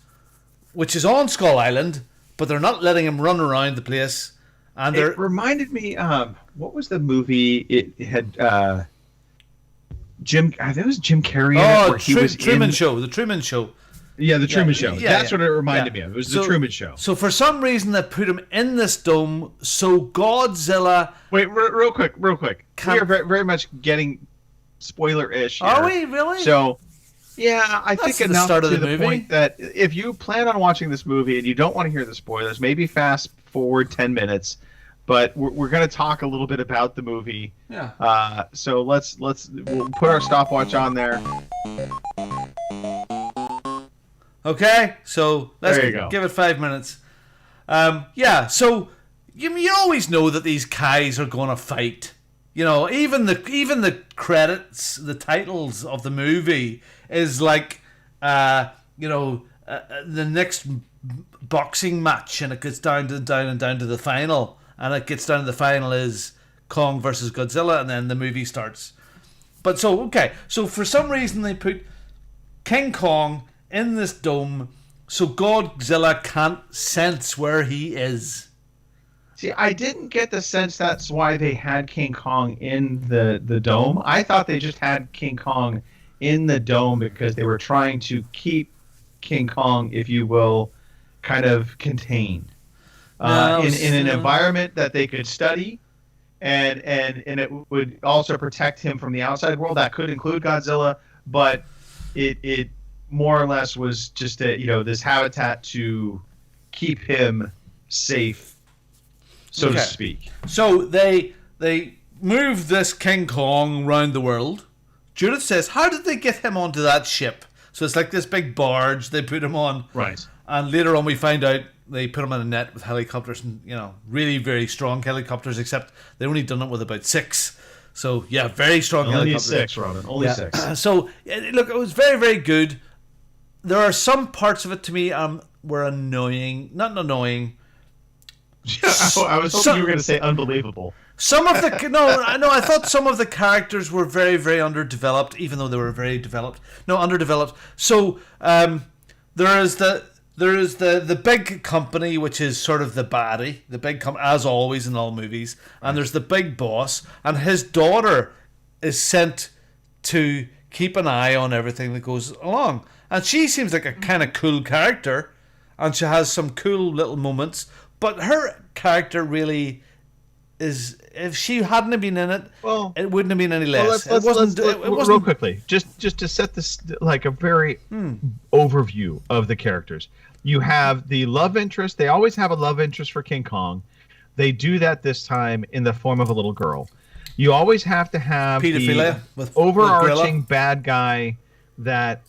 S1: which is on Skull Island, but they're not letting him run around the place. And
S9: it reminded me, what was the movie? It had I think it was Jim Carrey.
S1: Oh, The Truman Show.
S9: Yeah, The Truman Show.
S1: Yeah,
S9: That's what it reminded me of. It was The Truman Show.
S1: So for some reason they put him in this dome, so Godzilla...
S9: Wait, real quick. We are very, very much getting spoiler-ish here.
S1: Are we, really?
S9: So, yeah, I think enough
S1: start of
S9: to
S1: the movie.
S9: Point that if you plan on watching this movie and you don't want to hear the spoilers, maybe fast forward 10 minutes. But we're going to talk a little bit about the movie.
S1: Yeah.
S9: So we'll put our stopwatch on there.
S1: Okay, so let's
S9: go.
S1: give it 5 minutes. So you always know that these guys are going to fight. You know, even the credits, the titles of the movie is like, the next boxing match, and it gets down to the final, and it gets down to the final is Kong versus Godzilla, and then the movie starts. But so for some reason they put King Kong in this dome, so Godzilla can't sense where he is.
S9: See, I didn't get the sense that's why they had King Kong in the dome. I thought they just had King Kong in the dome because they were trying to keep King Kong, if you will, kind of contained in an environment that they could study, and it would also protect him from the outside world. That could include Godzilla, but it more or less was just this habitat to keep him safe, so to speak.
S1: So they move this King Kong around the world. Judith says, how did they get him onto that ship? So it's like this big barge they put him on.
S9: Right.
S1: And later on we find out they put him in a net with helicopters, and really very strong helicopters, except they only done it with about 6. So yeah, very strong helicopters.
S9: Only 6, Robin. Only 6.
S1: So look, it was very, very good. There are some parts of it to me were annoying. Not annoying.
S9: I was hoping you were going to say unbelievable.
S1: Some of the I thought some of the characters were very, very underdeveloped, even though they were very developed. No, underdeveloped. So there is the big company, which is sort of the baddie, the big as always in all movies, and there's the big boss, and his daughter is sent to keep an eye on everything that goes along, and she seems like a kind of cool character, and she has some cool little moments, but her character really is, if she hadn't been in it, it wouldn't have been any less.
S9: It wasn't real quickly, just to set this like a very overview of the characters. You have the love interest. They always have a love interest for King Kong. They do that this time in the form of a little girl. You always have to have
S1: pedophilia
S9: the overarching bad guy that,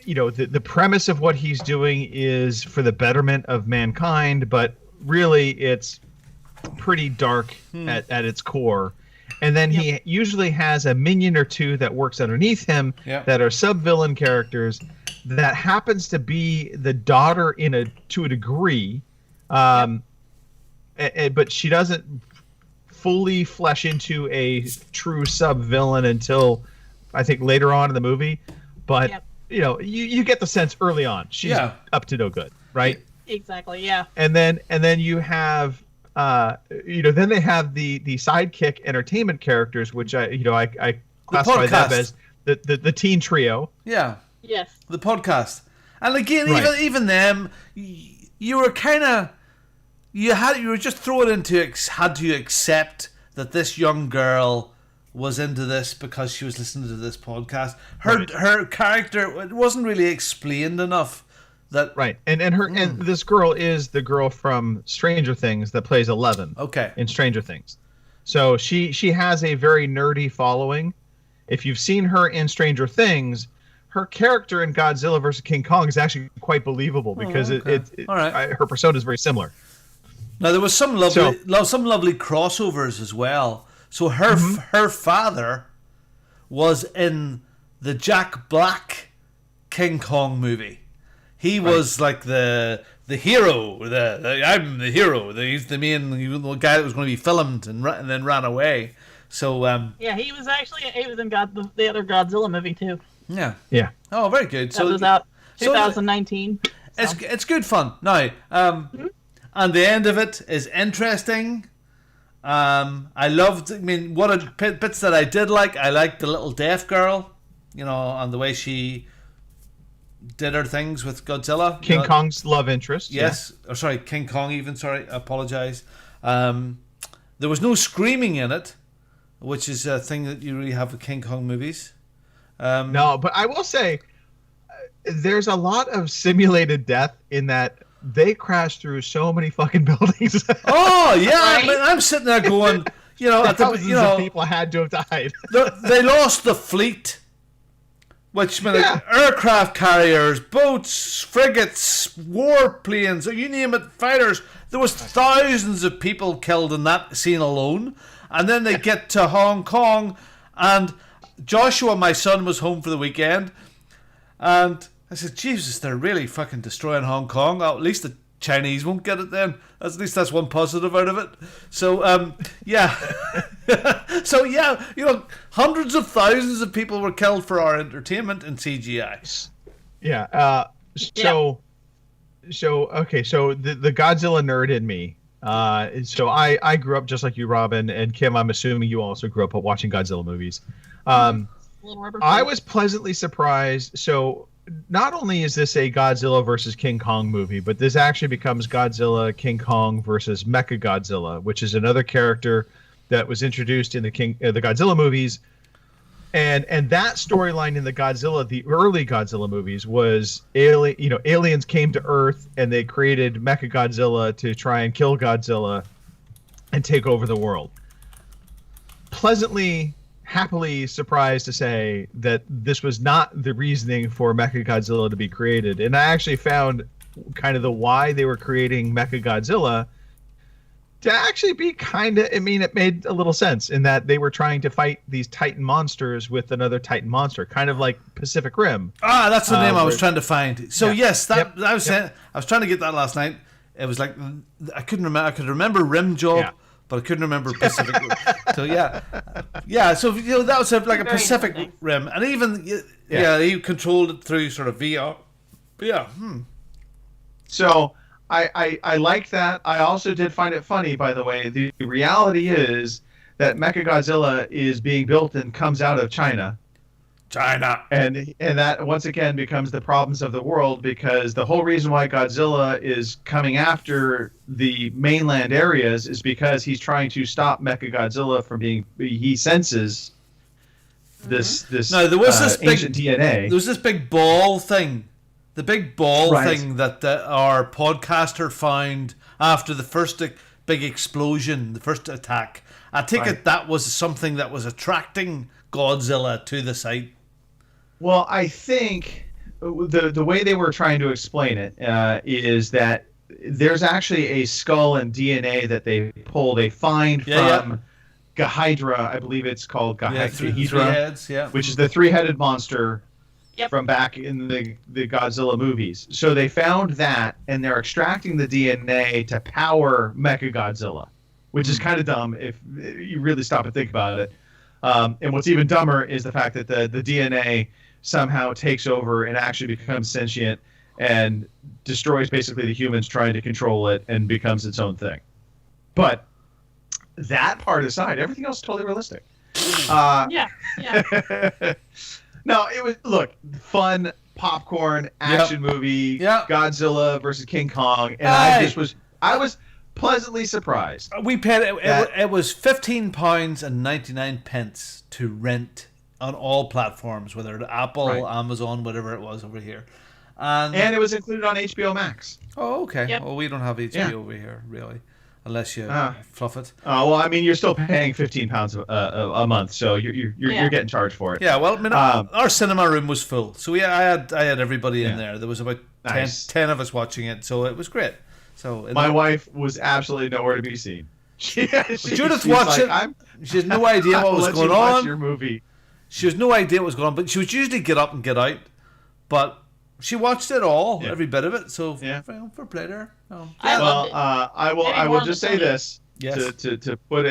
S9: the premise of what he's doing is for the betterment of mankind, but really it's pretty dark at its core. And then he usually has a minion or two that works underneath him that are sub-villain characters that happens to be the daughter to a degree, but she doesn't fully flesh into a true sub-villain until I think later on in the movie. But you get the sense early on she's up to no good, right?
S3: Exactly. Yeah.
S9: And then you have then they have the sidekick entertainment characters, which I classify them as the teen trio.
S1: Yeah.
S3: Yes.
S1: The podcast. And again,
S9: Right.
S1: even them, you were kind of, you were just thrown into, had to accept that this young girl was into this because she was listening to this podcast. Her character, it wasn't really explained enough. That
S9: right, and this girl is the girl from Stranger Things that plays Eleven.
S1: Okay.
S9: In Stranger Things, so she has a very nerdy following. If you've seen her in Stranger Things, her character in Godzilla vs. King Kong is actually quite believable because her persona is very similar.
S1: Now there was some lovely crossovers as well. So her father was in the Jack Black King Kong movie. He was like the hero. I'm the hero. He's the main guy that was going to be filmed and then ran away. So
S3: yeah, he was in the other Godzilla movie too.
S1: Yeah.
S9: Yeah.
S1: Oh, very good.
S3: That was out 2019.
S1: It's good fun. Now, and the end of it is interesting. I loved. I mean, bits that I did like. I liked the little deaf girl, and the way she did her things with Godzilla.
S9: King Kong's love interest.
S1: Yes. Yeah. Oh, sorry, King Kong even. Sorry, I apologize. There was no screaming in it, which is a thing that you really have with King Kong movies.
S9: No, but I will say there's a lot of simulated death in that they crash through so many fucking buildings.
S1: Oh, yeah. Right? I mean, I'm sitting there going,
S9: thousands of people had to have died.
S1: They lost the fleet. Which meant aircraft carriers, boats, frigates, warplanes, you name it, fighters. There was thousands of people killed in that scene alone. And then they get to Hong Kong, and Joshua, my son, was home for the weekend. And I said, Jesus, they're really fucking destroying Hong Kong. Oh, at least the Chinese won't get it then. At least that's one positive out of it. So, yeah. So, yeah, hundreds of thousands of people were killed for our entertainment in CGI.
S9: Yeah. So the Godzilla nerd in me. So I grew up just like you, Robin, and Kim, I'm assuming you also grew up watching Godzilla movies. I was pleasantly surprised. So not only is this a Godzilla versus King Kong movie, but this actually becomes Godzilla, King Kong versus Mechagodzilla, which is another character that was introduced in the Godzilla movies. And that storyline in the early Godzilla movies was aliens came to Earth and they created Mechagodzilla to try and kill Godzilla and take over the world. Pleasantly, happily surprised to say that this was not the reasoning for Mechagodzilla to be created. And I actually found kind of the why they were creating Mechagodzilla to actually be it made a little sense in that they were trying to fight these Titan monsters with another Titan monster, kind of like Pacific Rim.
S1: Ah, that's the name I was trying to find. So yes, I was trying to get that last night. It was like I couldn't remember. I could remember Rim Job, but I couldn't remember Pacific Rim. So yeah. So that was like a Pacific Rim, and even he controlled it through sort of VR. But yeah.
S9: So. I liked that. I also did find it funny, by the way. The reality is that Mechagodzilla is being built and comes out of China. And that, once again, becomes the problems of the world, because the whole reason why Godzilla is coming after the mainland areas is because he's trying to stop Mechagodzilla from being... He senses this
S1: no, there was this
S9: ancient DNA.
S1: There was this big ball thing. The big ball thing that our podcaster found after the first big explosion, the first attack. I take it that was something that was attracting Godzilla to the site.
S9: Well, I think the way they were trying to explain it is that there's actually a skull and DNA that they pull. They find from Gahydra, I believe it's called Gahydra, which is the three-headed monster. Yep. From back in the Godzilla movies. So they found that, and they're extracting the DNA to power Mechagodzilla, which is kind of dumb if you really stop and think about it. And what's even dumber is the fact that the DNA somehow takes over and actually becomes sentient and destroys basically the humans trying to control it and becomes its own thing. But that part aside, everything else is totally realistic.
S3: Yeah.
S9: No, it was fun popcorn action movie.
S1: Yep.
S9: Godzilla versus King Kong, and I was pleasantly surprised.
S1: We paid it was £15.99 to rent on all platforms, whether it's Apple, Amazon, whatever it was over here, and
S9: it was included on HBO Max.
S1: Oh, okay.
S3: Yep.
S1: Well, we don't have HBO over here, really, unless you fluff it.
S9: Oh well, I mean, you're still paying £15 a month, so you're getting charged for it.
S1: Yeah, well, I mean, our cinema room was full, so I had everybody in there. There was about 10 of us watching it, so it was great. So
S9: my wife was absolutely nowhere to be seen.
S1: Judith watched it. She has no idea what was going on.
S9: Watch your movie.
S1: She has no idea what was going on, but she would usually get up and get out. But she watched it all, every bit of it. So for play to her. Oh.
S9: I will just say this to put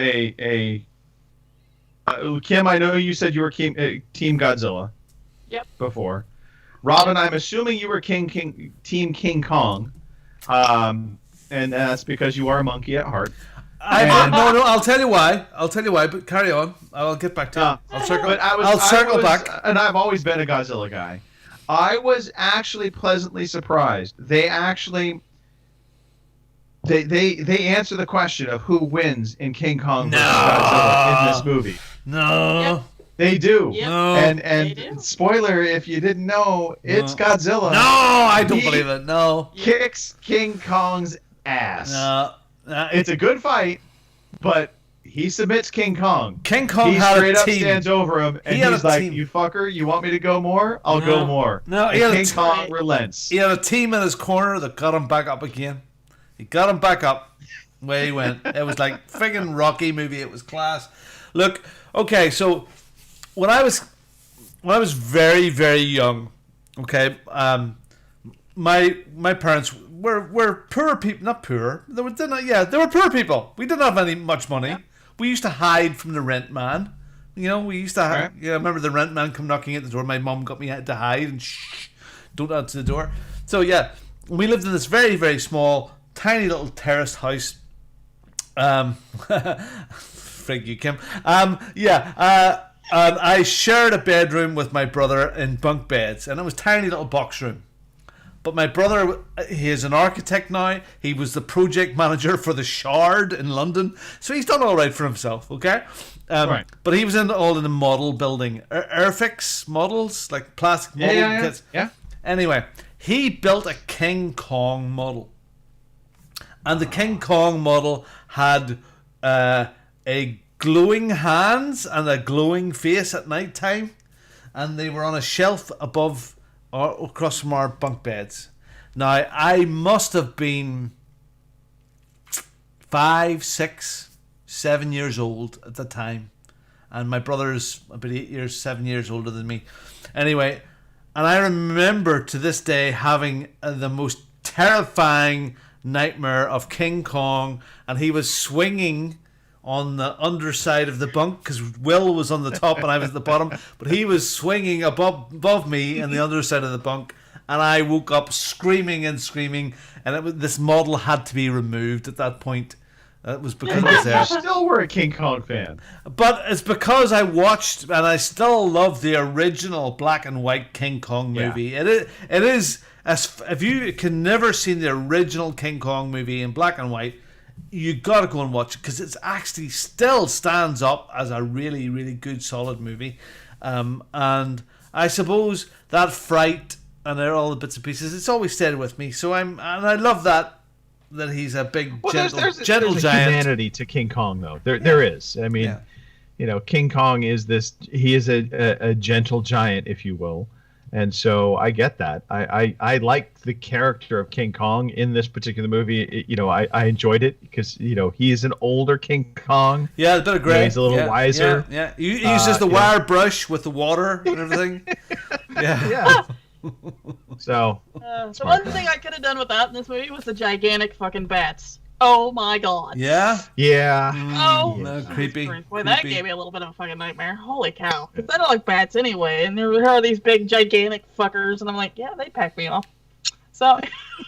S9: Kim, I know you said you were Team Godzilla.
S3: Yep.
S9: Before, Robin, I'm assuming you were Team King Kong. And that's because you are a monkey at heart.
S1: No, I'll tell you why. But carry on. I'll get back to it. I'll circle back.
S9: And I've always been a Godzilla guy. I was actually pleasantly surprised. They actually they answer the question of who wins in King Kong versus Godzilla in this movie.
S1: No.
S3: Yep.
S9: They do.
S3: Yep.
S1: No.
S9: And
S3: They do.
S9: spoiler, if you didn't know, it's Godzilla.
S1: No, I don't believe it. No.
S9: Kicks King Kong's ass.
S1: No.
S9: It's a good fight, but he submits King Kong.
S1: King Kong
S9: he
S1: had
S9: straight
S1: a
S9: up
S1: team.
S9: stands over him, and he's like, "You fucker, you want me to go more? I'll go more."
S1: No,
S9: and King Kong relents.
S1: He had a team in his corner that got him back up again. He got him back up. Where he went. It was like friggin' Rocky movie. It was class. Look, okay, so when I was very, very young, okay, my parents were poor people. Not poor. They were poor people. We didn't have much money. Yeah. We used to hide from the rent man. You know, we used to hide.
S9: Right.
S1: Yeah, I remember the rent man come knocking at the door. My mum got me to hide and don't answer the door. So yeah, we lived in this very, very small, tiny little terraced house. Frig you, Kim. And I shared a bedroom with my brother in bunk beds, and it was a tiny little box room. But my brother, he is an architect now. He was the project manager for the Shard in London, so he's done all right for himself. Okay,
S9: right.
S1: But he was in the model building, Airfix models, like plastic model kits.
S9: Yeah.
S1: Anyway, he built a King Kong model, and the King Kong model had a glowing hands and a glowing face at night time, and they were on a shelf above or across from our bunk beds. Now, I must have been 5, 6, 7 years old at the time, and my brother's about 7 years older than me. Anyway, and I remember to this day having the most terrifying nightmare of King Kong, and he was swinging on the underside of the bunk because Will was on the top and I was at the bottom, but he was swinging above me in the underside of the bunk, and I woke up screaming, and this model had to be removed at that point. That was because it was there.
S9: You still were a King Kong fan,
S1: but it's because I watched and I still love the original black and white King Kong movie.
S9: Yeah.
S1: It is as if you can never seen the original King Kong movie in black and white, you gotta go and watch it because it's actually still stands up as a really, really good, solid movie. And I suppose that fright and all the bits and pieces, it's always stayed with me. So I love that he's a big, gentle
S13: there's
S1: giant.
S13: Humanity to King Kong, though. There is. I mean, King Kong is this. He is a gentle giant, if you will. And so I get that. I liked the character of King Kong in this particular movie. I enjoyed it because, he is an older King Kong.
S1: Yeah, a bit of gray.
S13: He's a little wiser.
S1: Yeah. He uses the wire brush with the water and everything.
S13: Yeah. So.
S3: The one thing I could have done without in this movie was the gigantic fucking bats. Oh my god.
S1: Yeah?
S13: Yeah.
S3: Oh.
S1: No, creepy.
S3: Boy, that gave me a little bit of a fucking nightmare. Holy cow. Because I don't like bats anyway, and there are these big, gigantic fuckers, and I'm like, yeah, they pack me off. So.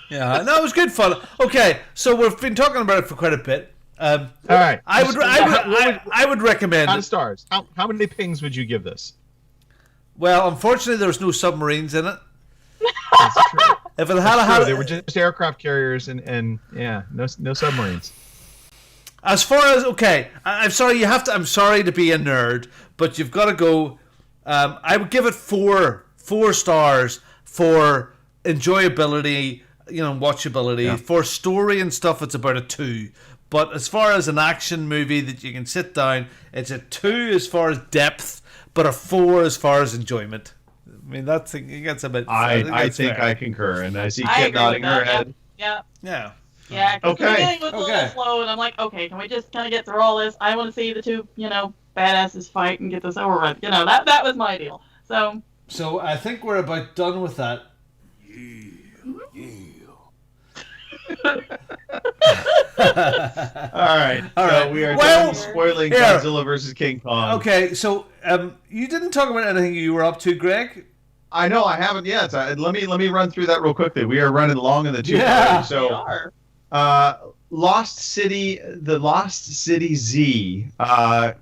S1: Yeah, no, it was good fun. Okay, so we've been talking about it for quite a bit.
S13: All right.
S1: I would recommend
S13: out of
S1: it.
S13: stars. How many pings would you give this?
S1: Well, unfortunately, there's no submarines in it.
S13: That's true.
S1: If it had
S13: they were just aircraft carriers and no submarines.
S1: As far as I'm sorry. I'm sorry to be a nerd, but you've got to go. I would give it four stars for enjoyability, watchability.
S9: Yeah.
S1: For story and stuff, it's about a 2. But as far as an action movie that you can sit down, it's a 2 as far as depth, but a 4 as far as enjoyment. I mean, that's a bit.
S9: I think I concur, and I see
S3: I
S9: Kit
S3: agree
S9: nodding
S3: with
S9: her
S3: that.
S9: head.
S3: Yep.
S1: Yeah.
S3: Yeah, because
S9: Okay.
S3: the beginning was a little slow, and I'm like, okay, can we just kind of get through all this? I want to see the two, badasses fight and get this over with. That was my deal. So
S1: I think we're about done with that.
S9: All right. So we are done spoiling Godzilla versus King Kong.
S1: Okay, so you didn't talk about anything you were up to, Greg.
S9: I know I haven't yet. Let me run through that real quickly. We are running long in the tooth.
S1: Yeah,
S9: so
S3: we are.
S9: Lost City, the Lost City Z.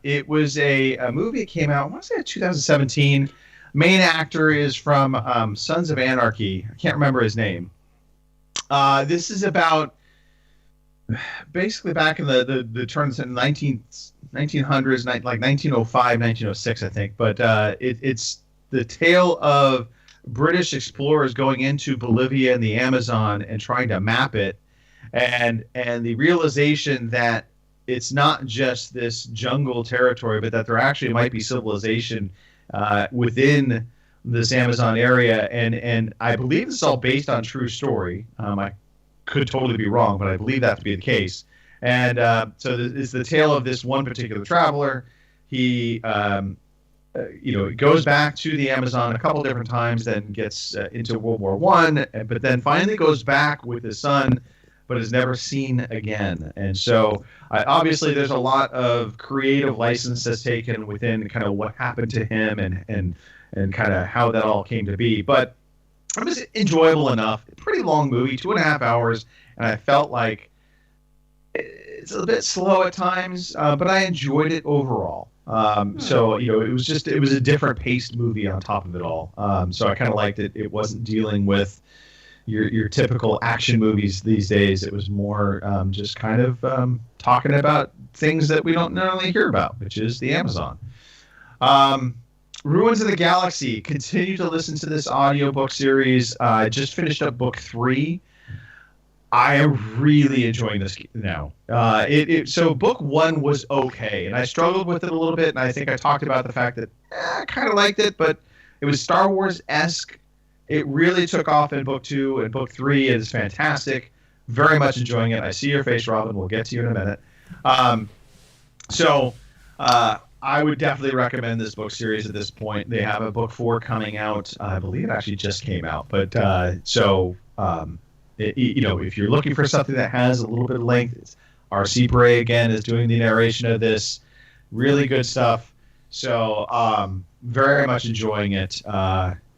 S9: It was a movie that came out, I want to say 2017. Main actor is from Sons of Anarchy. I can't remember his name. This is about basically back in the turn of the 1900s, like 1905, 1906, I think. But it's the tale of British explorers going into Bolivia and the Amazon and trying to map it. And the realization that it's not just this jungle territory, but that there actually might be civilization within this Amazon area. And I believe this is all based on true story. I could totally be wrong, but I believe that to be the case. And so it's the tale of this one particular traveler. He goes back to the Amazon a couple different times, then gets into World War I, but then finally goes back with his son, but is never seen again. And so obviously there's a lot of creative license that's taken within kind of what happened to him and kind of how that all came to be. But it was enjoyable enough. Pretty long movie, 2.5 hours, and I felt like it's a bit slow at times, but I enjoyed it overall. So it was a different paced movie on top of it all. So I kind of liked it. It wasn't dealing with your typical action movies these days. It was more just kind of talking about things that we don't normally hear about, which is the Amazon. Ruins of the Galaxy. Continue to listen to this audiobook series. I just finished up book 3. I am really enjoying this now. So book 1 was okay, and I struggled with it a little bit, and I think I talked about the fact that I kind of liked it, but it was Star Wars-esque. It really took off in book 2, and book 3 is fantastic. Very much enjoying it. I see your face, Robin. We'll get to you in a minute. I would definitely recommend this book series at this point. They have a book 4 coming out. I believe it actually just came out. But if you're looking for something that has a little bit of length, it's R.C. Bray again is doing the narration of this. Really good stuff. So very much enjoying it.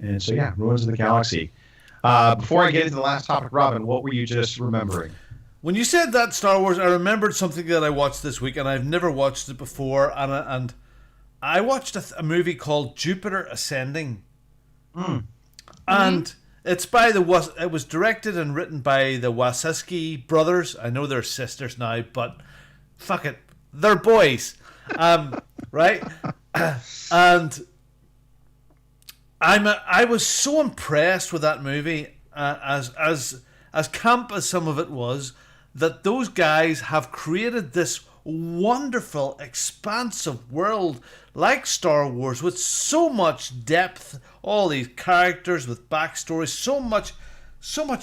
S9: And so, yeah, Ruins of the Galaxy. Before I get into the last topic, Robin, what were you just remembering?
S1: When you said that Star Wars, I remembered something that I watched this week, and I've never watched it before. And I watched a movie called Jupiter Ascending. And it's it was directed and written by the Wachowski brothers. I know they're sisters now, but fuck it, they're boys, right? And I was so impressed with that movie, as camp as some of it was, that those guys have created this wonderful, expansive world like Star Wars with so much depth, all these characters with backstories, so much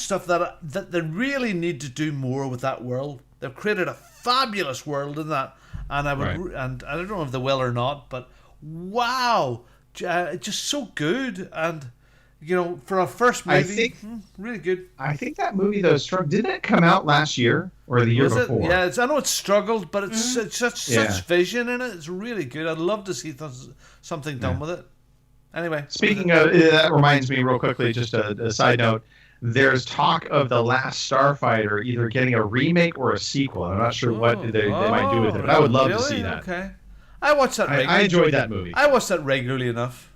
S1: stuff that they really need to do more with that world. They've created a fabulous world in that, and and I don't know if they will or not, but wow, just so good. And for a first movie, really good.
S9: I think that movie though didn't it come out last year or the year before?
S1: Yeah, I know it struggled, but it's such vision in it. It's really good. I'd love to see something done with it. Anyway,
S9: speaking of that, reminds me real quickly, just a side note. there's talk of The Last Starfighter either getting a remake or a sequel. I'm not sure what they might do with it, but I would love to see that.
S1: Okay. I watched that regularly.
S9: I enjoyed that movie.
S1: I watched that regularly enough.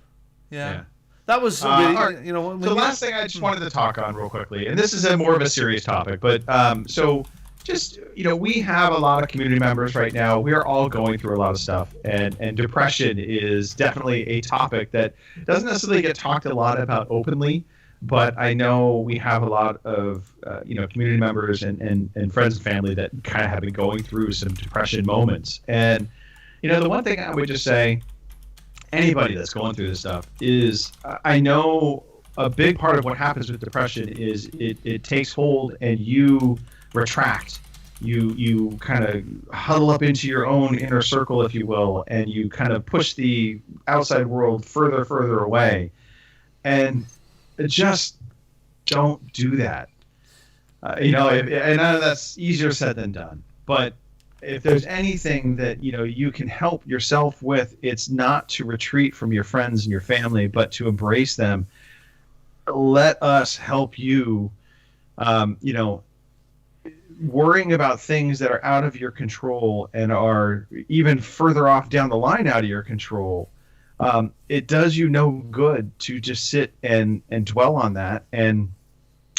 S1: Yeah. That was
S9: all
S1: really,
S9: right.
S1: you know.
S9: So the last thing I just wanted to talk on real quickly, and this is a more of a serious topic, but so just, you know, we have a lot of community members right now. We are all going through a lot of stuff, and depression is definitely a topic that doesn't necessarily get talked a lot about openly, but I know we have a lot of, you know, community members and friends and family that kind of have been going through some depression moments. And, you know, the one thing I would just say, anybody that's going through this stuff is, I know a big part of what happens with depression is it takes hold and you retract. You kind of huddle up into your own inner circle, if you will, and you kind of push the outside world further away. And just don't do that. You know, and I know that's easier said than done, but if there's anything that, you know, you can help yourself with, it's not to retreat from your friends and your family, but to embrace them. Let us help you. You know, worrying about things that are out of your control and are even further off down the line out of your control, it does you no good to just sit and dwell on that. And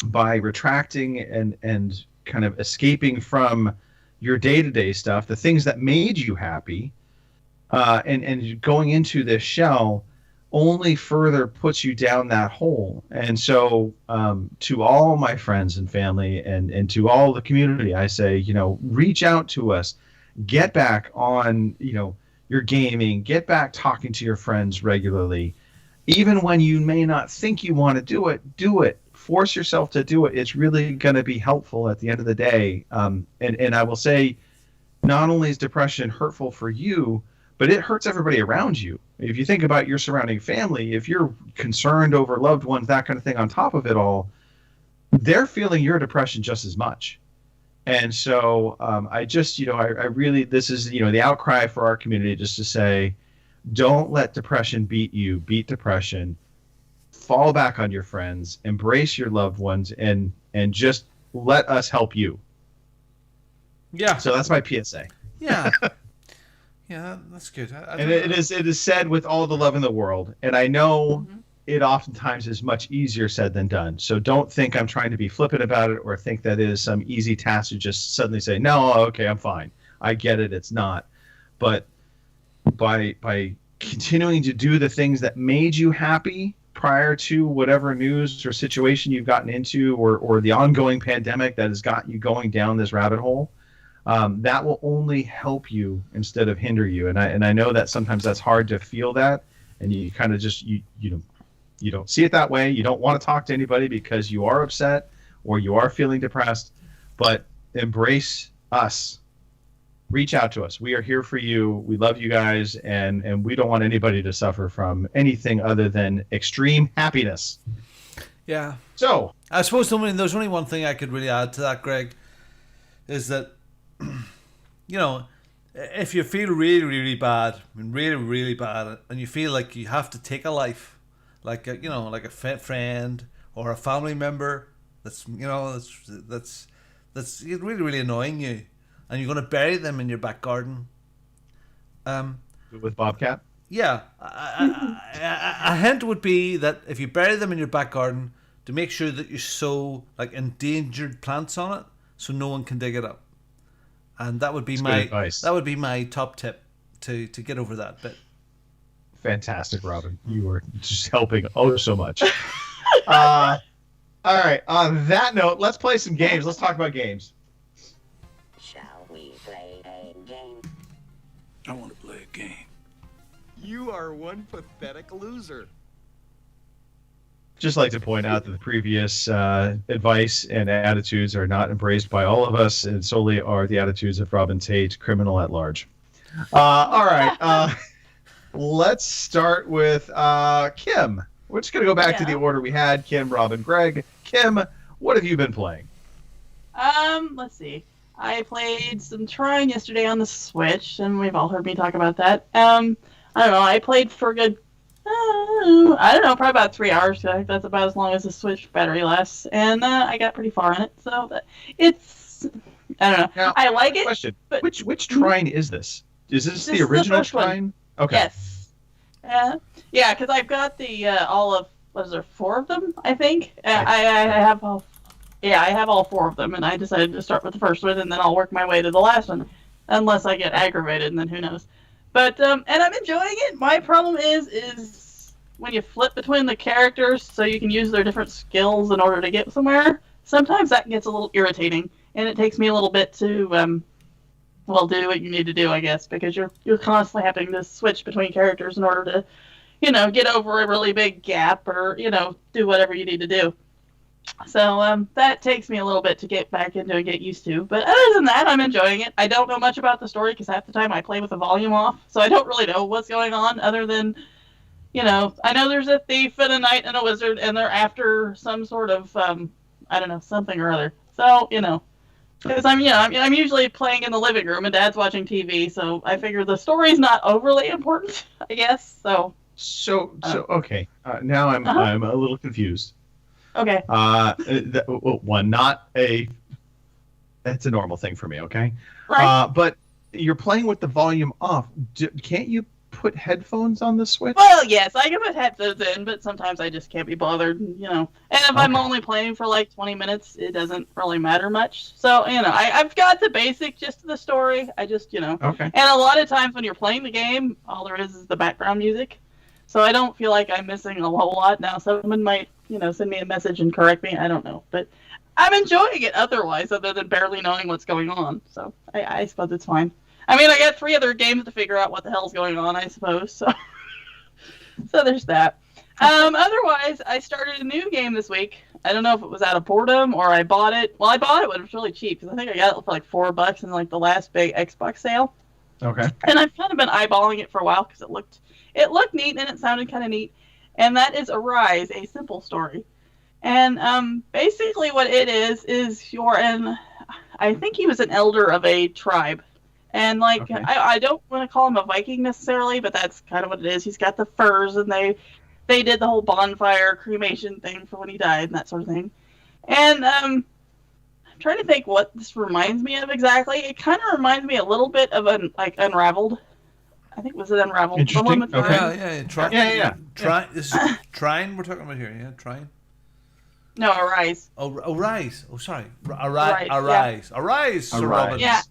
S9: by retracting and kind of escaping from your day-to-day stuff, the things that made you happy, and going into this shell only further puts you down that hole. And so to all my friends and family and to all the community, I say, you know, reach out to us, get back on, you know, your gaming, get back talking to your friends regularly. Even when you may not think you want to do it. Force yourself to do it. It's really going to be helpful at the end of the day. And I will say, not only is depression hurtful for you, but it hurts everybody around you. If you think about your surrounding family, if you're concerned over loved ones, that kind of thing on top of it all, they're feeling your depression just as much. And so I just, you know, I really, this is, you know, the outcry for our community, just to say, don't let depression beat you, beat depression. Fall back on your friends, embrace your loved ones, and just let us help you.
S1: Yeah.
S9: So that's my PSA.
S1: Yeah. Yeah, that's good.
S9: And it is said with all the love in the world. And I know it oftentimes is much easier said than done. So don't think I'm trying to be flippant about it or think that is some easy task to just suddenly say, no, okay, I'm fine. I get it. It's not. But by continuing to do the things that made you happy prior to whatever news or situation you've gotten into, or the ongoing pandemic that has got you going down this rabbit hole, that will only help you instead of hinder you. And I know that sometimes that's hard to feel that, and you kind of just you don't see it that way. You don't want to talk to anybody because you are upset or you are feeling depressed. But embrace us. Reach out to us. We are here for you. We love you guys, and we don't want anybody to suffer from anything other than extreme happiness.
S1: Yeah.
S9: So
S1: I suppose there's only one thing I could really add to that, Greg, is that, you know, if you feel really bad, really bad, and you feel like you have to take a life, like a friend or a family member that's really annoying you, and you're going to bury them in your back garden.
S9: With Bobcat?
S1: Yeah. A hint would be that if you bury them in your back garden, to make sure that you sow like endangered plants on it, so no one can dig it up. And that would be my top tip to get over that bit.
S9: Fantastic, Robin. You are just helping so much. All right. On that note, let's play some games. Let's talk about games.
S14: Shall we play a game?
S6: I want to play a game.
S10: You are one pathetic loser.
S9: Just like to point out that the previous advice and attitudes are not embraced by all of us, and solely are the attitudes of Robin Tate, criminal at large. All right. Let's start with Kim. We're just going to go back to the order we had. Kim, Robin, Greg. Kim, what have you been playing?
S3: Let's see. I played some Trine yesterday on the Switch, and we've all heard me talk about that. I don't know. I played for a good I don't know, probably about 3 hours. I think that's about as long as the Switch battery lasts, and I got pretty far in it. So it's, I don't know.
S9: Now,
S3: I like it.
S9: Question:
S3: but
S9: Which Trine is this? Is this the
S3: is the
S9: original
S3: first one.
S9: Trine? Okay.
S3: Yes. Yeah, because I've got the all of, what is there, 4 of them? I think I have all. Yeah, I have all 4 of them, and I decided to start with the first one, and then I'll work my way to the last one, unless I get aggravated, and then who knows. But and I'm enjoying it. My problem is when you flip between the characters so you can use their different skills in order to get somewhere. Sometimes that gets a little irritating, and it takes me a little bit to do what you need to do, I guess, because you're constantly having to switch between characters in order to, get over a really big gap or do whatever you need to do. So that takes me a little bit to get back into and get used to. But other than that, I'm enjoying it. I don't know much about the story because half the time I play with the volume off. So I don't really know what's going on other than, I know there's a thief and a knight and a wizard and they're after some sort of, I don't know, something or other. So, because I'm usually playing in the living room and Dad's watching TV. So I figure the story's not overly important, I guess. So
S9: Okay. Now I'm a little confused.
S3: Okay.
S9: That's a normal thing for me, okay?
S3: Right.
S9: But you're playing with the volume off. Can't you put headphones on the Switch?
S3: Well, yes, I can put headphones in, but sometimes I just can't be bothered, And if I'm only playing for like 20 minutes, it doesn't really matter much. So, I've got the basic gist of the story. I just,
S9: Okay.
S3: And a lot of times when you're playing the game, all there is the background music. So I don't feel like I'm missing a whole lot. Now, someone might, send me a message and correct me. I don't know. But I'm enjoying it otherwise, other than barely knowing what's going on. So I suppose it's fine. I mean, I got 3 other games to figure out what the hell's going on, I suppose. So there's that. Otherwise, I started a new game this week. I don't know if it was out of boredom or I bought it. Well, I bought it when it was really cheap because I think I got it for like $4 in like the last big Xbox sale.
S9: Okay.
S3: And I've kind of been eyeballing it for a while because it looked neat and it sounded kind of neat. And that is Arise, a simple story. And basically what it is I think he was an elder of a tribe. And okay. I don't want to call him a Viking necessarily, but that's kind of what it is. He's got the furs and they did the whole bonfire cremation thing for when he died and that sort of thing. And I'm trying to think what this reminds me of exactly. It kind of reminds me a little bit of Unraveled. I think was it Unraveled?
S9: Interesting.
S1: Okay.
S9: Yeah.
S1: This is Trine we're talking about here. Yeah, Trine.
S3: No, Arise.
S1: Arise. Oh, sorry.
S3: Arise.
S1: Arise, Sir Robin.
S3: Yeah.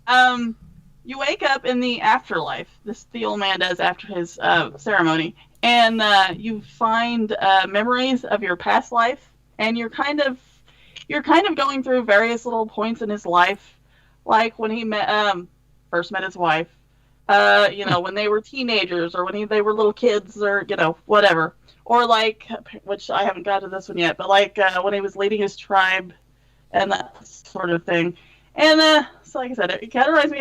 S3: You wake up in the afterlife. The old man does after his ceremony, and you find memories of your past life, and you're kind of going through various little points in his life, like when he first met his wife. When they were teenagers or when they were little kids or, whatever. Or like, which I haven't got to this one yet, but like when he was leading his tribe and that sort of thing. And so like I said, it kind of reminds me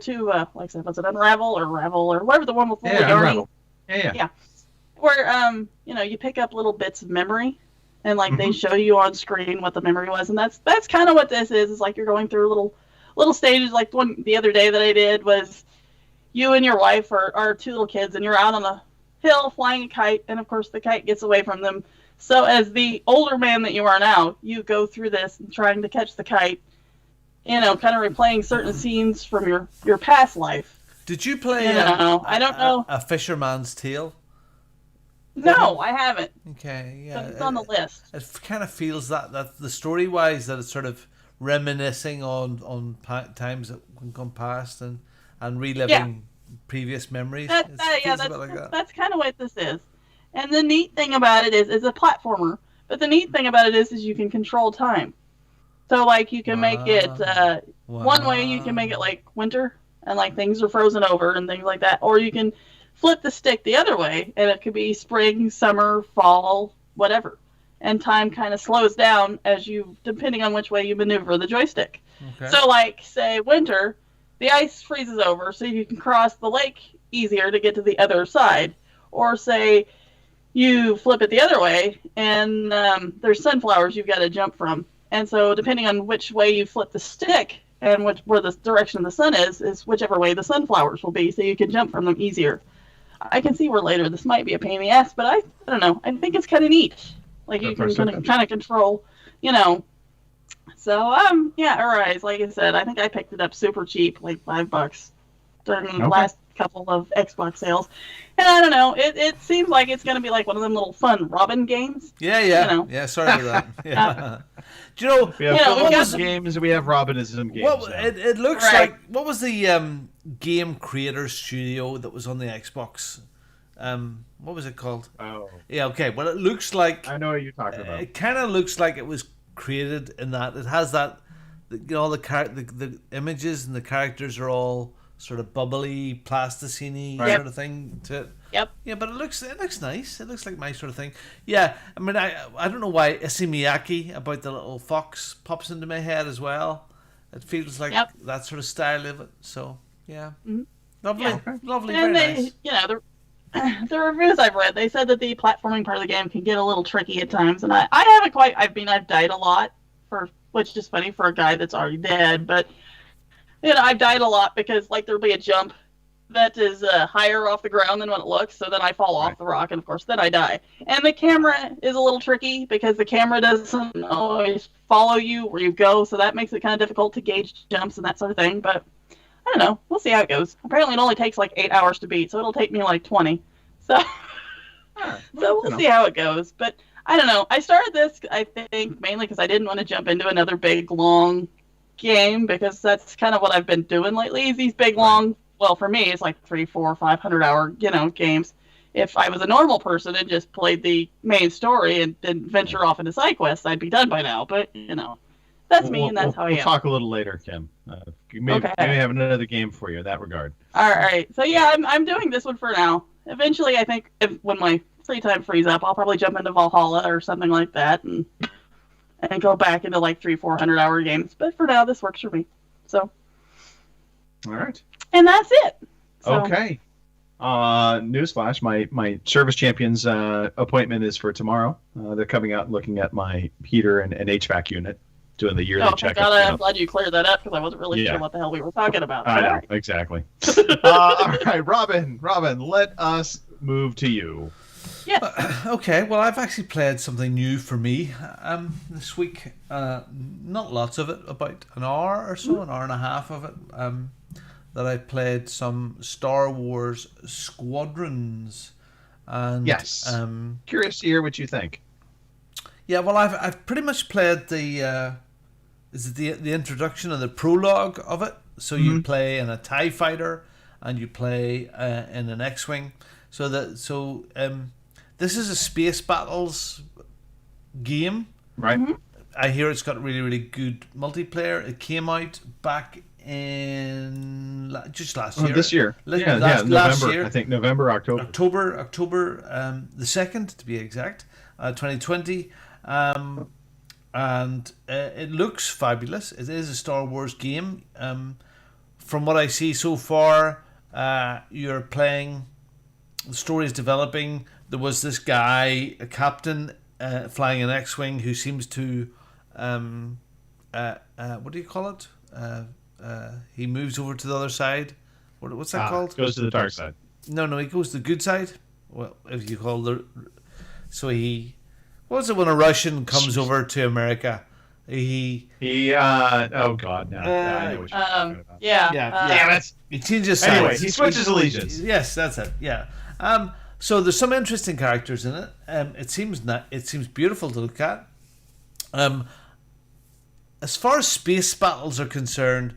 S3: to like I said, was it Unravel or Ravel or whatever the one with
S9: Unravel.
S3: Yeah. Where, you pick up little bits of memory and like they show you on screen what the memory was. And that's kind of what this is like you're going through little stages. Like the other day that I did was you and your wife are 2 little kids and you're out on the hill flying a kite, and of course the kite gets away from them. So as the older man that you are now, you go through this and trying to catch the kite, kind of replaying certain scenes from your past life.
S1: Did you play
S3: I don't know.
S1: A Fisherman's Tale?
S3: No, I haven't.
S1: Okay, yeah.
S3: But it's on the list.
S1: It kind of feels that the story-wise that it's sort of reminiscing on times that can come past and reliving previous memories.
S3: That's kind of what this is. And the neat thing about it is it's a platformer. But the neat thing about it is you can control time. So like you can make it one way, you can make it like winter and like things are frozen over and things like that. Or you can flip the stick the other way and it could be spring, summer, fall, whatever. And time kind of slows down depending on which way you maneuver the joystick. Okay. So like say winter, the ice freezes over so you can cross the lake easier to get to the other side. Or say you flip it the other way and there's sunflowers you've got to jump from. And so depending on which way you flip the stick and where the direction of the sun is whichever way the sunflowers will be so you can jump from them easier. I can see where later this might be a pain in the ass, but I don't know. I think it's kind of neat. Like you can kind of control, you know. So yeah, Arise. Like I said, I think I picked it up super cheap, like $5 during the last couple of Xbox sales, and I don't know. It seems like it's gonna be like one of them little fun Robin games.
S1: Yeah.
S3: You know?
S1: Yeah. Sorry about that. Yeah. Do you know?
S13: We have Phillips games. We have Robinism games.
S1: Well, it looks like what was the game creator studio that was on the Xbox? What was it called?
S13: Oh.
S1: Yeah. Okay. Well, it looks like
S13: I know what you're talking about.
S1: It kind of looks like it was created in that it has that, all the images and the characters are all sort of bubbly, plasticine-y sort of thing to it.
S3: Yep.
S1: Yeah, but it looks nice. It looks like my sort of thing. Yeah, I mean, I don't know why Issey Miyake about the little fox pops into my head as well. It feels like that sort of style of it. So yeah, lovely, lovely,
S3: and
S1: very nice.
S3: You know, the reviews I've read, they said that the platforming part of the game can get a little tricky at times, and I haven't quite. I've died a lot which is funny for a guy that's already dead, but. You know, I've died a lot because, like, there'll be a jump that is higher off the ground than what it looks, so then I fall off the rock, and, of course, then I die. And the camera is a little tricky because the camera doesn't always follow you where you go, so that makes it kind of difficult to gauge jumps and that sort of thing. But, I don't know. We'll see how it goes. Apparently, it only takes, like, 8 hours to beat, so it'll take me, like, 20. So, we'll see how it goes. But, I don't know. I started this, I think, mainly because I didn't want to jump into another big, long game, because that's kind of what I've been doing lately. These big long, well, for me it's like 300, 400, 500 hour, you know, games. If I was a normal person and just played the main story and didn't venture off into side quests, I'd be done by now. But you know, that's me, and that's how I am.
S13: We'll talk a little later, Kim. Maybe have another game for you in that regard.
S3: All right. So yeah, I'm doing this one for now. Eventually, I think when my free time frees up, I'll probably jump into Valhalla or something like that, and go back into like 300-400 hour games. But for now, this works for me. So.
S13: All right.
S3: And that's it. So.
S13: Okay. Newsflash: my service champions appointment is for tomorrow. They're coming out and looking at my heater and HVAC unit, doing the yearly checkup.
S3: Oh, I'm glad you cleared that up because I wasn't really sure what the hell we were talking about.
S13: I know, exactly. All right, Robin, let us move to you.
S3: Yes.
S1: Okay, well, I've actually played something new for me this week. Not lots of it, about an hour or so, an hour and a half of it. That I played some Star Wars Squadrons. And,
S13: yes. Curious to hear what you think.
S1: Yeah, well, I've pretty much played the introduction and the prologue of it. So you play in a TIE fighter and you play in an X-wing. This is a space battles game.
S13: Right.
S3: Mm-hmm.
S1: I hear it's got really, really good multiplayer. It came out back in just last year.
S13: This year.
S1: Last
S13: November.
S1: year.
S13: I think November, October.
S1: October the 2nd, to be exact, 2020. And it looks fabulous. It is a Star Wars game. From what I see so far, you're playing, the story is developing. There was this guy, a captain, flying an X-wing who seems to, what do you call it? He moves over to the other side. What's that called?
S13: Goes to the dark side.
S1: No, he goes to the good side. Well, if you call the, so he, what was it when a Russian comes over to America? He
S13: oh god, no. I know what you're talking about.
S3: Damn
S13: it.
S1: He changes sides.
S13: Anyway, he switches allegiance.
S1: Yes, that's it. Yeah. So there's some interesting characters in it. It seems beautiful to look at. As far as space battles are concerned,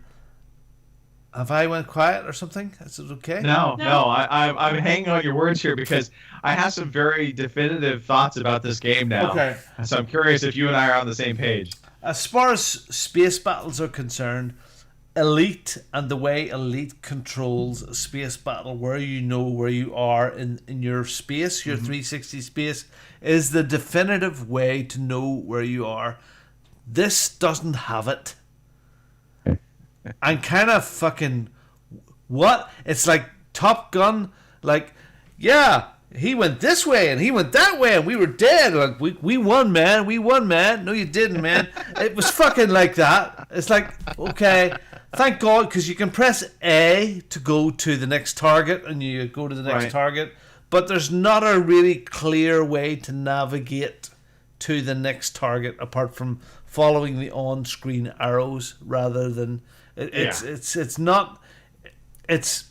S1: have I went quiet or something? Is it okay?
S13: No. I'm hanging on your words here because I have some very definitive thoughts about this game now.
S1: Okay.
S13: So I'm curious if you and I are on the same page.
S1: As far as space battles are concerned, Elite and the way Elite controls a space battle, where you know where you are in your space, your 360 space, is the definitive way to know where you are. This doesn't have it. I'm kind of fucking... What? It's like Top Gun, like, yeah, he went this way and he went that way and we were dead. Like, we won, man. We won, man. No, you didn't, man. It was fucking like that. It's like, okay, thank God, because you can press A to go to the next target and you go to the next target, but there's not a really clear way to navigate to the next target apart from following the on-screen arrows rather than it's not it's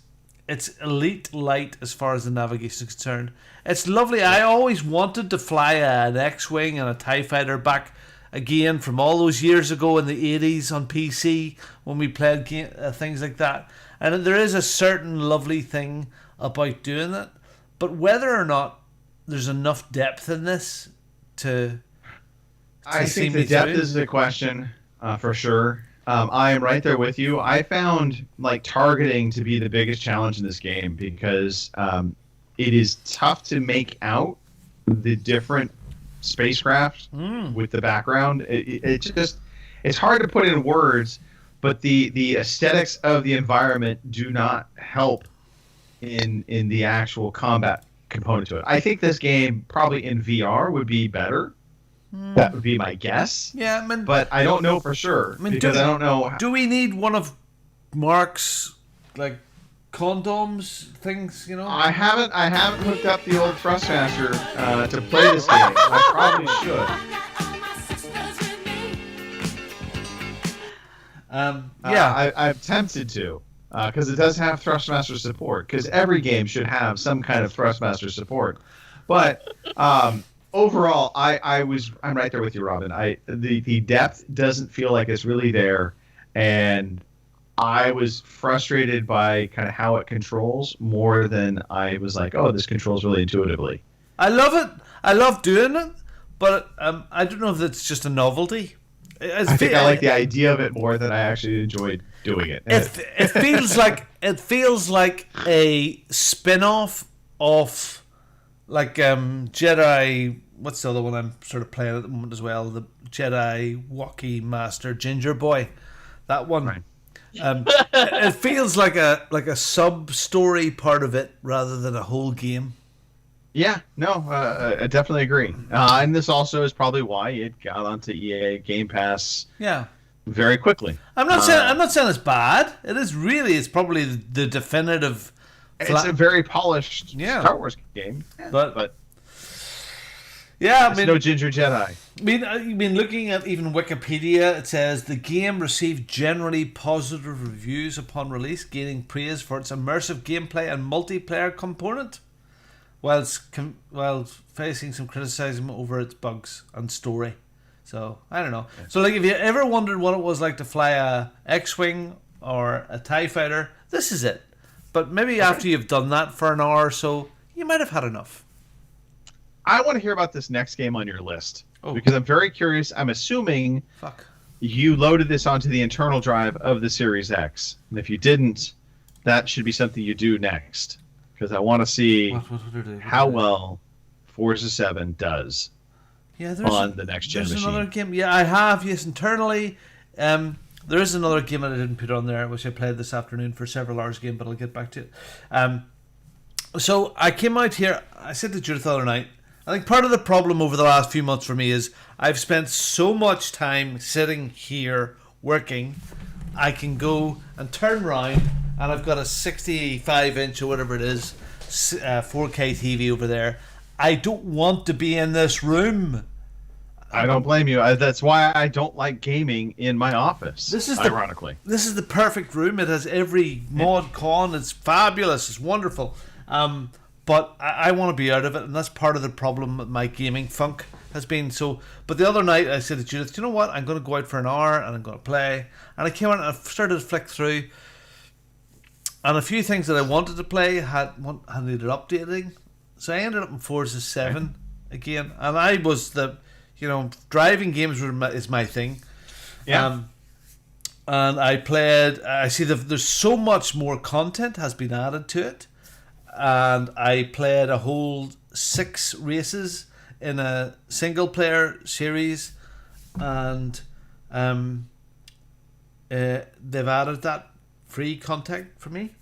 S1: elite light as far as the navigation is concerned. It's lovely. I always wanted to fly an X-Wing and a TIE Fighter back again from all those years ago in the 80s on PC when we played things like that. And there is a certain lovely thing about doing it. But whether or not there's enough depth in this to
S9: I think the depth is the question for sure. I am right there with you. I found like targeting to be the biggest challenge in this game because it is tough to make out the different spacecraft with the background. It's hard to put in words, but the aesthetics of the environment do not help in the actual combat component to it. I think this game probably in VR would be better. That would be my guess.
S1: Yeah,
S9: but I don't know for sure because I don't know.
S1: Do we need one of Mark's like condoms things? You know,
S9: I haven't hooked up the old Thrustmaster to play this game. I probably should. I'm tempted to because it does have Thrustmaster support. Because every game should have some kind of Thrustmaster support, but. Overall, I'm right there with you, Robin. The depth doesn't feel like it's really there, and I was frustrated by kind of how it controls more than I was like, oh, this controls really intuitively.
S1: I love it. I love doing it, but I don't know if it's just a novelty.
S9: I think I like the idea of it more than I actually enjoyed doing it.
S1: It feels like a spin-off of. Like Jedi, what's the other one I'm sort of playing at the moment as well? The Jedi Wookiee Master Ginger Boy, that one. Right. It feels like a sub-story part of it rather than a whole game.
S9: Yeah, no, I definitely agree. And this also is probably why it got onto EA Game Pass.
S1: Yeah.
S9: Very quickly.
S1: I'm not saying it's bad. It is really. It's probably the definitive.
S9: It's a very polished Star Wars game, but
S1: yeah,
S9: I mean, no Ginger Jedi.
S1: I mean, looking at even Wikipedia, it says the game received generally positive reviews upon release, gaining praise for its immersive gameplay and multiplayer component, while facing some criticism over its bugs and story. So I don't know. Yeah. So like, if you ever wondered what it was like to fly a X-Wing or a TIE Fighter, this is it. But maybe after you've done that for an hour or so, you might have had enough.
S9: I want to hear about this next game on your list. Because I'm very curious. I'm assuming you loaded this onto the internal drive of the Series X. And if you didn't, that should be something you do next. Because I want to see how well Forza 7 does on the next gen machine.
S1: There's another game. Yeah, I have. Yes, internally. There is another game that I didn't put on there, which I played this afternoon for several hours game, but I'll get back to it. So I came out here, I said to Judith the other night, I think part of the problem over the last few months for me is I've spent so much time sitting here working, I can go and turn around and I've got a 65-inch or whatever it is, 4K TV over there. I don't want to be in this room.
S9: I don't blame you. That's why I don't like gaming in my office. Ironically,
S1: this is the perfect room. It has every mod con. It's fabulous. It's wonderful. But I want to be out of it, and that's part of the problem with my gaming funk has been. So, but the other night I said to Judith, "You know what? I'm going to go out for an hour and I'm going to play." And I came out and I started to flick through, and a few things that I wanted to play had needed updating. So I ended up in Forza 7 again, and I was driving games is my thing.
S9: Yeah.
S1: And I played. I see there's so much more content has been added to it, and I played a whole 6 races in a single player series, and they've added that free content for me.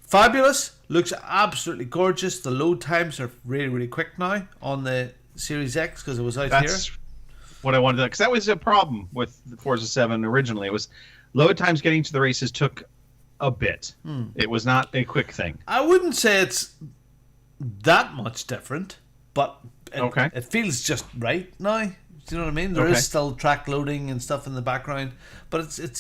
S1: Fabulous. Looks absolutely gorgeous. The load times are really, really quick now on the Series X because it was out
S9: That's
S1: here.
S9: what I wanted to, because that was a problem with the Forza 7 originally. It was load times getting to the races took a bit. It was not a quick thing.
S1: I wouldn't say it's that much different, but it feels just right now. Do you know what I mean? There is still track loading and stuff in the background, but it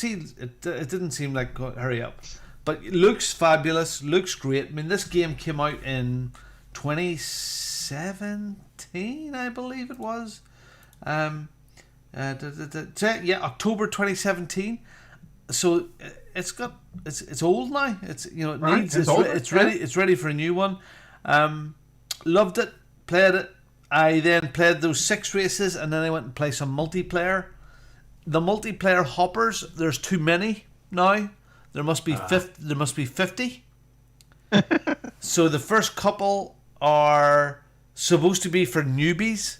S1: didn't seem like hurry up. But it looks fabulous, looks great. I mean, this game came out in 2017, I believe it was. October 2017. So it's old now. It's ready for a new one. Loved it, played it. I then played those 6 races, and then I went and played some multiplayer. The multiplayer hoppers, there's too many now. There must be 50. So the first couple are supposed to be for newbies,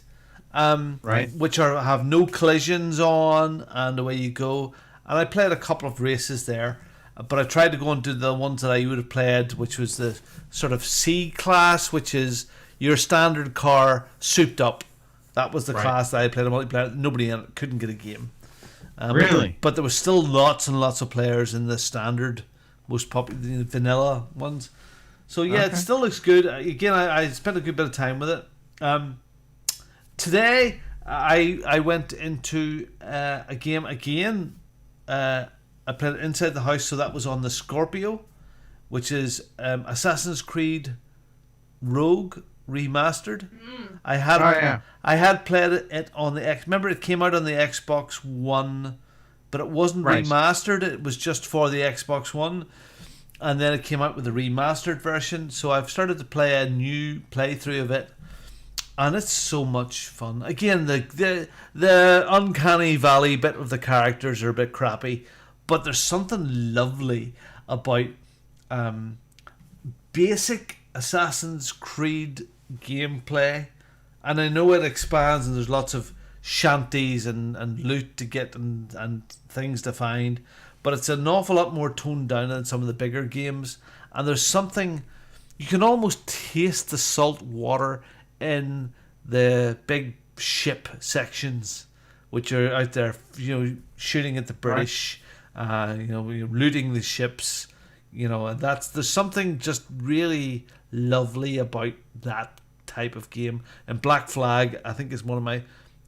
S1: which have no collisions on, and away you go. And I played a couple of races there, but I tried to go and do the ones that I would have played, which was the sort of C class, which is your standard car souped up. That was the class that I played a multiplayer. Nobody in it couldn't get a game.
S9: Really?
S1: But there was still lots and lots of players in the standard, most popular, vanilla ones. So yeah, it still looks good. Again, I spent a good bit of time with it. Today, I went into a game again. I played it inside the house, so that was on the Scorpio, which is Assassin's Creed Rogue Remastered. I had played it on the X. Remember, it came out on the Xbox One, but it wasn't remastered. It was just for the Xbox One, and then it came out with a remastered version. So I've started to play a new playthrough of it, and it's so much fun. Again, the uncanny valley bit of the characters are a bit crappy, but there's something lovely about basic Assassin's Creed gameplay, and I know it expands and there's lots of shanties and loot to get and things to find, but it's an awful lot more toned down than some of the bigger games, and there's something, you can almost taste the salt water in the big ship sections which are out there, shooting at the British, looting the ships, and there's something just really lovely about that type of game. And Black Flag, I think, is one of my,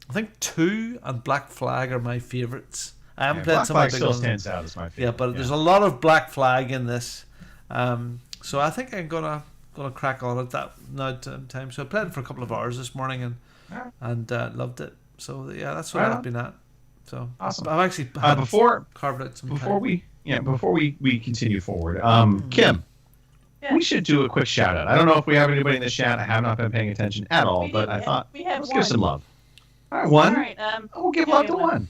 S1: I think 2 and Black Flag are my favorites. I haven't played
S9: Black
S1: some
S9: Flag
S1: of the big
S9: still
S1: ones.
S9: stands out as my favorite.
S1: Yeah, but there's a lot of Black Flag in this, so I think I'm gonna crack on at that now time. So I played it for a couple of hours this morning and loved it. So yeah, that's what I've been at. So
S9: awesome.
S1: I've actually carved out some
S9: before
S1: time.
S9: Before we continue forward, Kim, we should do a quick shout out. I don't know if we have anybody in the chat. I have not been paying attention at all, but I thought let's give some love. All right, one.
S3: All right,
S9: we'll give love to one.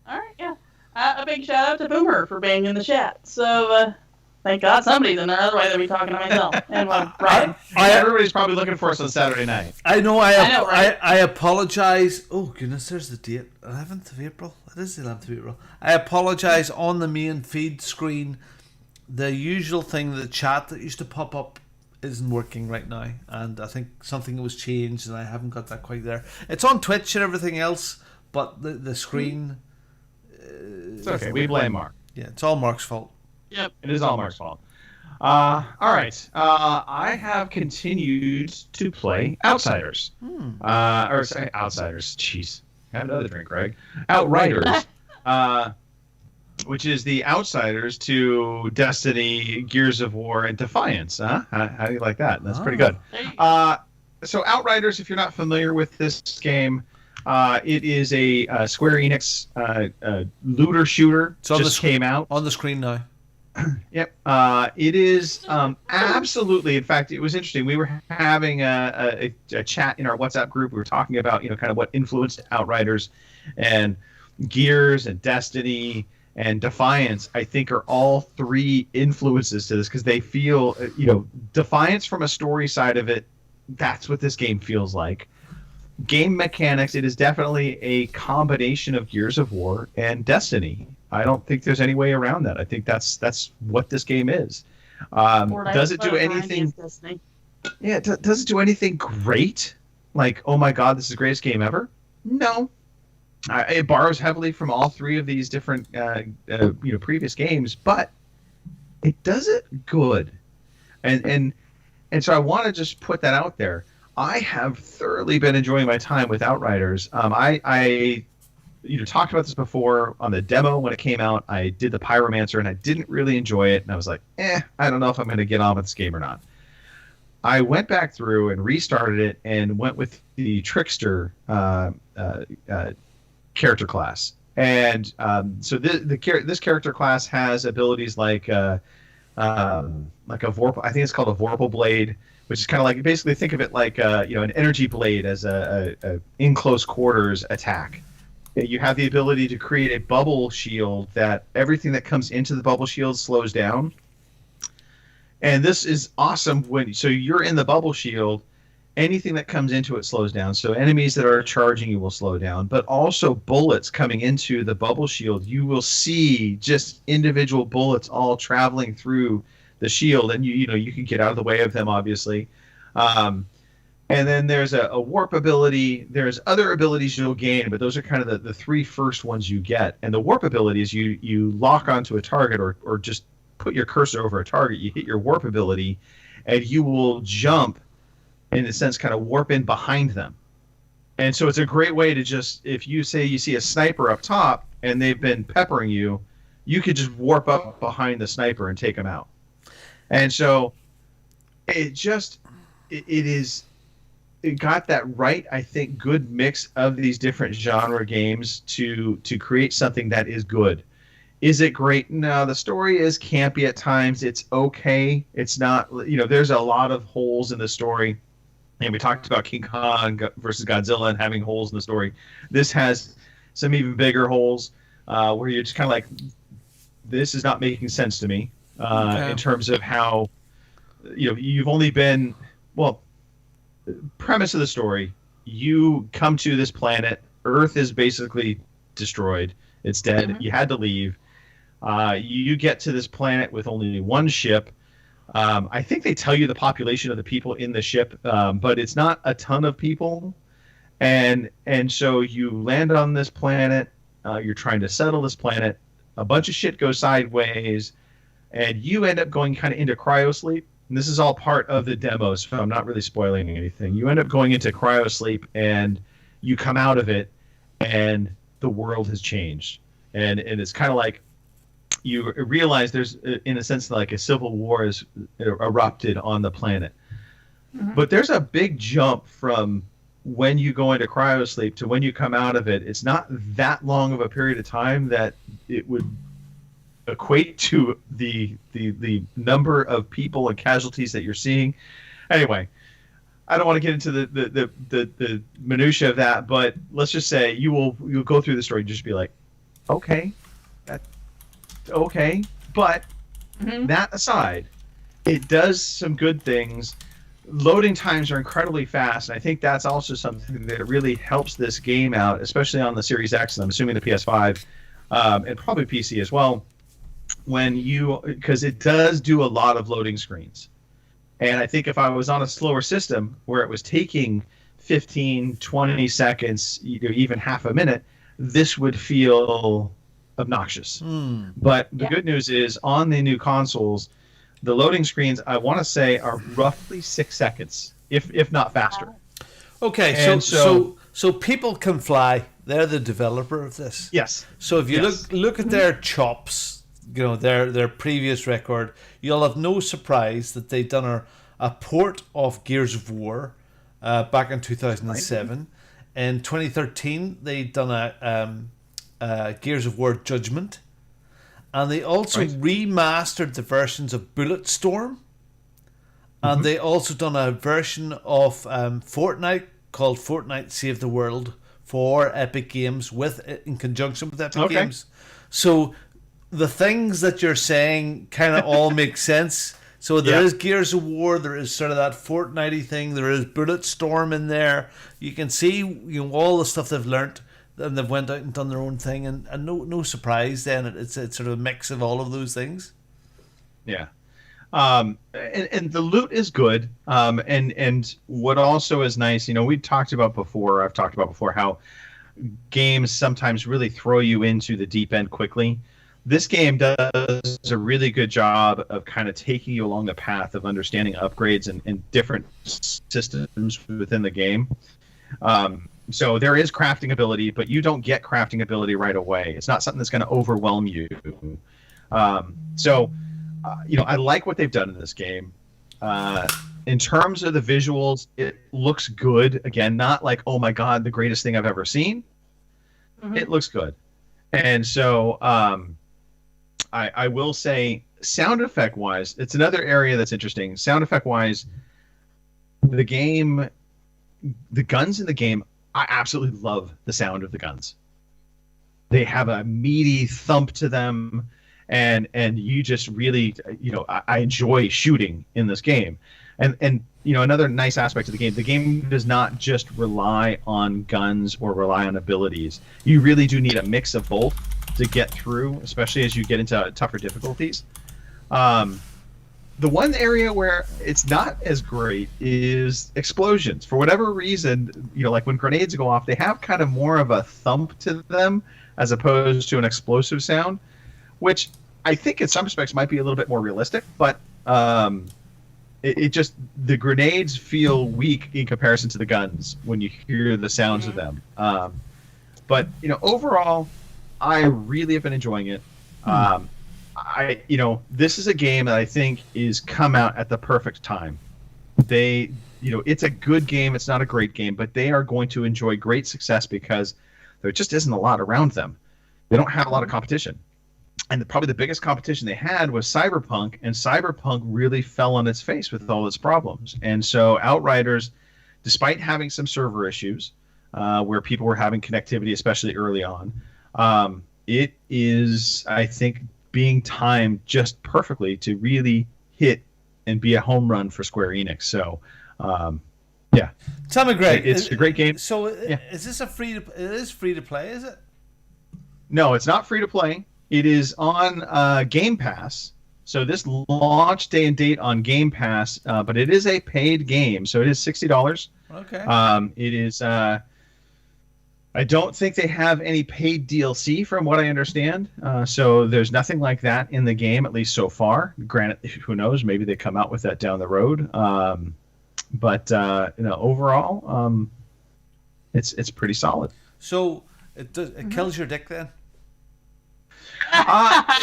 S3: All right, yeah. A big shout out to Boomer for being in the chat. So thank God somebody's in there. Otherwise, I'd be talking to myself. And Brian.
S9: Everybody's probably looking for us on Saturday night.
S1: I know.
S3: right?
S1: I apologize. Oh goodness, there's the date. 11th of April. It is the 11th of April. I apologize on the main feed screen. The usual thing, the chat that used to pop up, isn't working right now, and I think something was changed, and I haven't got that quite there. It's on Twitch and everything else, but the screen.
S9: It's okay. We blame Mark.
S1: Yeah, it's all Mark's fault.
S3: Yep.
S9: It is all Mark's fault. All right. I have continued to play Outsiders. Outsiders. Jeez. Have another drink, Greg. Outriders. Which is the Outsiders to Destiny, Gears of War, and Defiance. Huh? How do you like that? That's pretty good. So Outriders, if you're not familiar with this game, it is a Square Enix looter shooter. Just came out
S1: on the screen now.
S9: Yep. It is absolutely. In fact, it was interesting. We were having a chat in our WhatsApp group. We were talking about kind of what influenced Outriders, and Gears and Destiny and Defiance, I think, are all 3 influences to this, because they feel, Defiance from a story side of it, that's what this game feels like. Game mechanics, it is definitely a combination of Gears of War and Destiny. I don't think there's any way around that. I think that's what this game is. Does it do anything? Yeah, does it do anything great? Like, oh my God, this is the greatest game ever? No. It borrows heavily from all three of these different, previous games, but it does it good. And so I want to just put that out there. I have thoroughly been enjoying my time with Outriders. I talked about this before on the demo when it came out. I did the Pyromancer and I didn't really enjoy it, and I was like, I don't know if I'm going to get on with this game or not. I went back through and restarted it and went with the Trickster character class. And so this character class has abilities like a Vorpal. I think it's called a Vorpal Blade, which is kind of like, basically think of it like an energy blade as a in close quarters attack. You have the ability to create a bubble shield that everything that comes into the bubble shield slows down. And this is awesome so you're in the bubble shield, anything that comes into it slows down. So enemies that are charging you will slow down, but also bullets coming into the bubble shield. You will see just individual bullets all traveling through the shield, and you can get out of the way of them, obviously. And then there's a warp ability. There's other abilities you'll gain, but those are kind of the three first ones you get. And the warp ability is you lock onto a target or just put your cursor over a target. You hit your warp ability, and you will jump, in a sense, kind of warp in behind them. And so it's a great way to just, if you say you see a sniper up top and they've been peppering you, you could just warp up behind the sniper and take them out. And so it got that right, I think, good mix of these different genre games to create something that is good. Is it great? No, the story is campy at times. It's okay. It's not, there's a lot of holes in the story. And we talked about King Kong versus Godzilla and having holes in the story. This has some even bigger holes where you're just kind of like, this is not making sense to me in terms of how, you've only been, premise of the story, you come to this planet, Earth is basically destroyed. It's dead. Mm-hmm. You had to leave. You get to this planet with only one ship. I think they tell you the population of the people in the ship, but it's not a ton of people. And so you land on this planet. You're trying to settle this planet. A bunch of shit goes sideways, and you end up going kind of into cryosleep. And this is all part of the demo, so I'm not really spoiling anything. You end up going into cryosleep, and you come out of it, and the world has changed. And it's kind of like you realize there's, in a sense, like a civil war has erupted on the planet. Mm-hmm. But there's a big jump from when you go into cryosleep to when you come out of it. It's not that long of a period of time that it would equate to the number of people and casualties that you're seeing. Anyway, I don't want to get into the minutia of that, but let's just say you'll go through the story and just be like, okay, but that aside, it does some good things. Loading times are incredibly fast, and I think that's also something that really helps this game out, especially on the Series X, and I'm assuming the PS5, and probably PC as well, because it does do a lot of loading screens. And I think if I was on a slower system where it was taking 15, 20 seconds, even half a minute, this would feel obnoxious. But the good news is, on the new consoles, the loading screens, I want to say, are roughly 6 seconds, if not faster.
S1: Okay, so People Can Fly, they're the developer of this.
S9: Yes.
S1: So if you look at their chops, their previous record, you'll have no surprise that they've done a port of Gears of War back in 2007. Right. In 2013, they've done a Gears of War Judgment. And they also remastered the versions of Bulletstorm. And they also done a version of Fortnite called Fortnite Save the World for Epic Games in conjunction with Epic Games. So the things that you're saying kind of all make sense. So there is Gears of War, there is sort of that Fortnite-y thing, there is Bulletstorm in there. You can see all the stuff they've learnt, and they've went out and done their own thing, and no surprise then, it's sort of a mix of all of those things.
S9: Yeah. And the loot is good. And what also is nice, I've talked about before how games sometimes really throw you into the deep end quickly. This game does a really good job of kind of taking you along the path of understanding upgrades and different systems within the game. So there is crafting ability, but you don't get crafting ability right away. It's not something that's going to overwhelm you. I like what they've done in this game. In terms of the visuals, it looks good. Again, not like, oh my God, the greatest thing I've ever seen. Mm-hmm. It looks good. And so I will say, sound effect wise, it's another area that's interesting. Sound effect wise, the guns in the game, I absolutely love the sound of the guns. They have a meaty thump to them, and you just really, I enjoy shooting in this game. And another nice aspect of the game does not just rely on guns or rely on abilities. You really do need a mix of both to get through, especially as you get into tougher difficulties. The one area where it's not as great is explosions. For whatever reason, like when grenades go off, they have kind of more of a thump to them as opposed to an explosive sound, which I think in some respects might be a little bit more realistic, but it just, the grenades feel weak in comparison to the guns when you hear the sounds of them. But overall, I really have been enjoying it. This is a game that I think is come out at the perfect time. It's a good game. It's not a great game, but they are going to enjoy great success because there just isn't a lot around them. They don't have a lot of competition. And probably the biggest competition they had was Cyberpunk, and Cyberpunk really fell on its face with all its problems. And so Outriders, despite having some server issues, where people were having connectivity, especially early on, it is, I think, being timed just perfectly to really hit and be a home run for Square Enix. So, yeah.
S1: Tell me, Greg,
S9: it's a great game.
S1: So, is this it is free to play? Is it?
S9: No, it's not free to play. It is on Game Pass. So this launch day and date on Game Pass, but it is a paid game. So it is $60.
S1: Okay.
S9: It is. I don't think they have any paid DLC from what I understand. So there's nothing like that in the game, at least so far. Granted, who knows? Maybe they come out with that down the road. But overall, it's pretty solid.
S1: So it kills your dick then?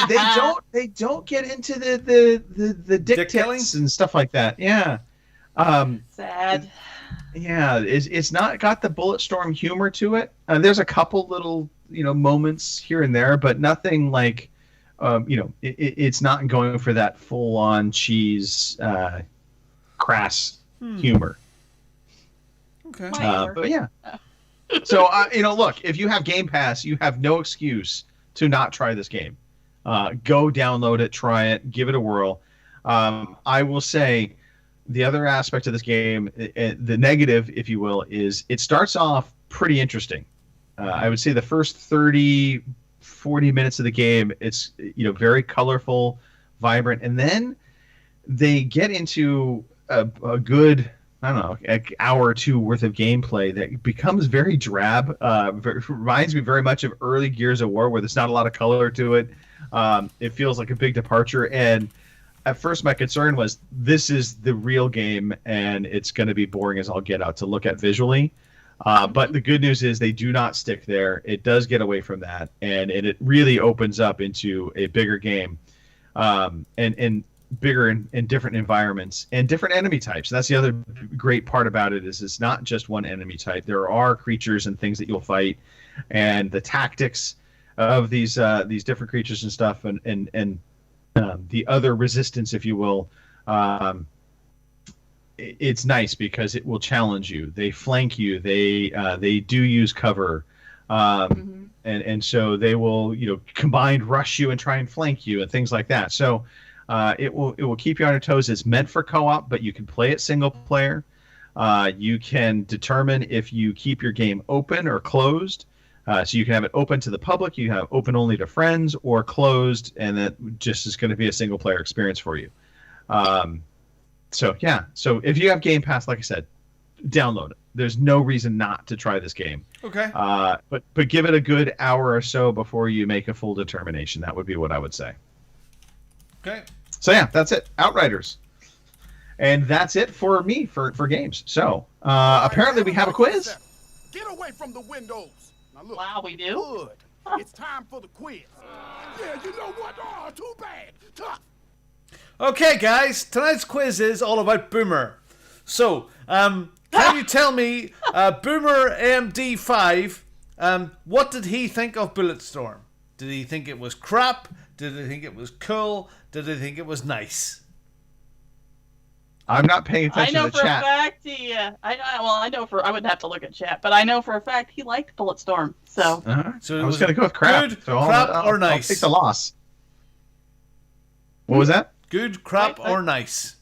S9: They don't get into the dick tits and stuff like that. Yeah.
S3: Sad.
S9: Yeah, it's not got the Bulletstorm humor to it. There's a couple little moments here and there, but nothing like it's not going for that full on cheese crass humor.
S1: Okay.
S9: But yeah. So look, if you have Game Pass, you have no excuse to not try this game. Go download it, try it, give it a whirl. I will say the other aspect of this game, the negative, if you will, is it starts off pretty interesting. I would say the first 30, 40 minutes of the game, it's very colorful, vibrant, and then they get into a good, I don't know, an hour or two worth of gameplay that becomes very drab. Reminds me very much of early Gears of War, where there's not a lot of color to it. It feels like a big departure. And at first, my concern was this is the real game, and it's going to be boring as all get out to look at visually. But the good news is they do not stick there. It does get away from that, and it really opens up into a bigger game, and bigger and different environments and different enemy types. That's the other great part about it, is it's not just one enemy type. There are creatures and things that you'll fight, and the tactics of these different creatures and stuff, and the other resistance, if you will. It's nice because it will challenge you. They flank you. They do use cover, and so they will combined rush you and try and flank you and things like that. So it will keep you on your toes. It's meant for co-op, but you can play it single player. You can determine if you keep your game open or closed. So you can have it open to the public, you have open only to friends, or closed, and that just is going to be a single player experience for you. So yeah. So if you have Game Pass, like I said, download it. There's no reason not to try this game.
S1: Okay.
S9: But give it a good hour or so before you make a full determination. That would be what I would say.
S1: Okay.
S9: So yeah, that's it. Outriders. And that's it for me for games. So apparently we have a quiz.
S10: Get away from the windows. Now look.
S3: Wow, we do?
S10: Good. It's time for the quiz. Yeah, you know what? Oh, too bad. Tough.
S1: Okay, guys. Tonight's quiz is all about Boomer. So, can you tell me, Boomer MD5, what did he think of Bulletstorm? Did he think it was crap? Did he think it was cool? Did he think it was nice?
S9: I'm not paying attention to the chat.
S3: I know for a fact he. I wouldn't have to look at chat, but I know for a fact he liked Bulletstorm. So.
S1: So
S9: I was going to go with crap.
S1: Good,
S9: so
S1: crap,
S9: I'll
S1: or nice?
S9: I'll take the loss. What was that?
S1: Good, crap, or nice?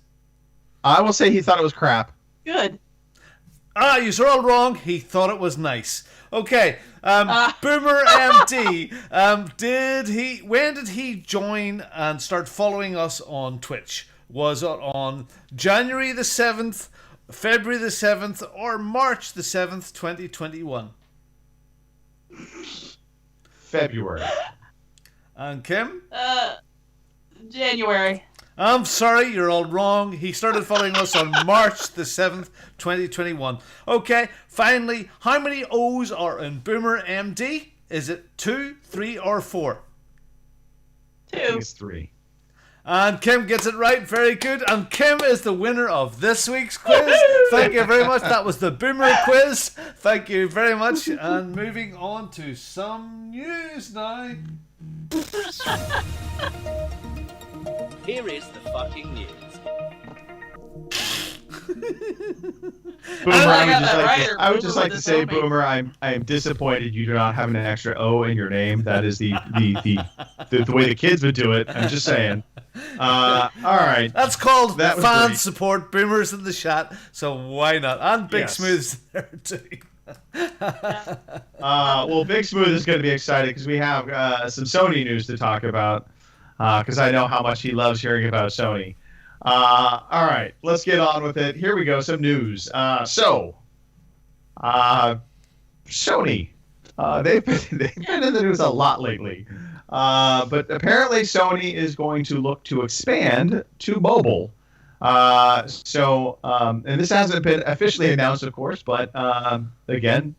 S9: I will say he thought it was crap.
S3: Good.
S1: You're all wrong. He thought it was nice. Okay. Boomer MD. When did he join and start following us on Twitch? Was it on January the 7th, February the 7th, or March the 7th, 2021?
S9: February.
S1: And Kim?
S3: January.
S1: I'm sorry, you're all wrong. He started following us on March the 7th, 2021. Okay, finally, how many O's are in Boomer MD? Is it 2, 3, or 4?
S3: 2.
S9: I think it's 3.
S1: And Kim gets it right. Very good. And Kim is the winner of this week's quiz. Thank you very much. That was the Boomer quiz. Thank you very much. And moving on to some news now.
S15: Here is the fucking news.
S9: Boomer, I would just like to say, Boomer, I am disappointed you do not have an extra O in your name. That is the way the kids would do it. I'm just saying. All right.
S1: That's called
S9: That was
S1: fan
S9: great.
S1: support. Boomer's in the chat, so why not? And Big
S9: Yes.
S1: Smooth's there too.
S9: Well, Big Smooth is going to be excited because we have some Sony news to talk about. Because I know how much he loves hearing about Sony. All right, let's get on with it. Here we go, some news. Sony, they've been in the news a lot lately. But apparently Sony is going to look to expand to mobile. And this hasn't been officially announced, of course, but again,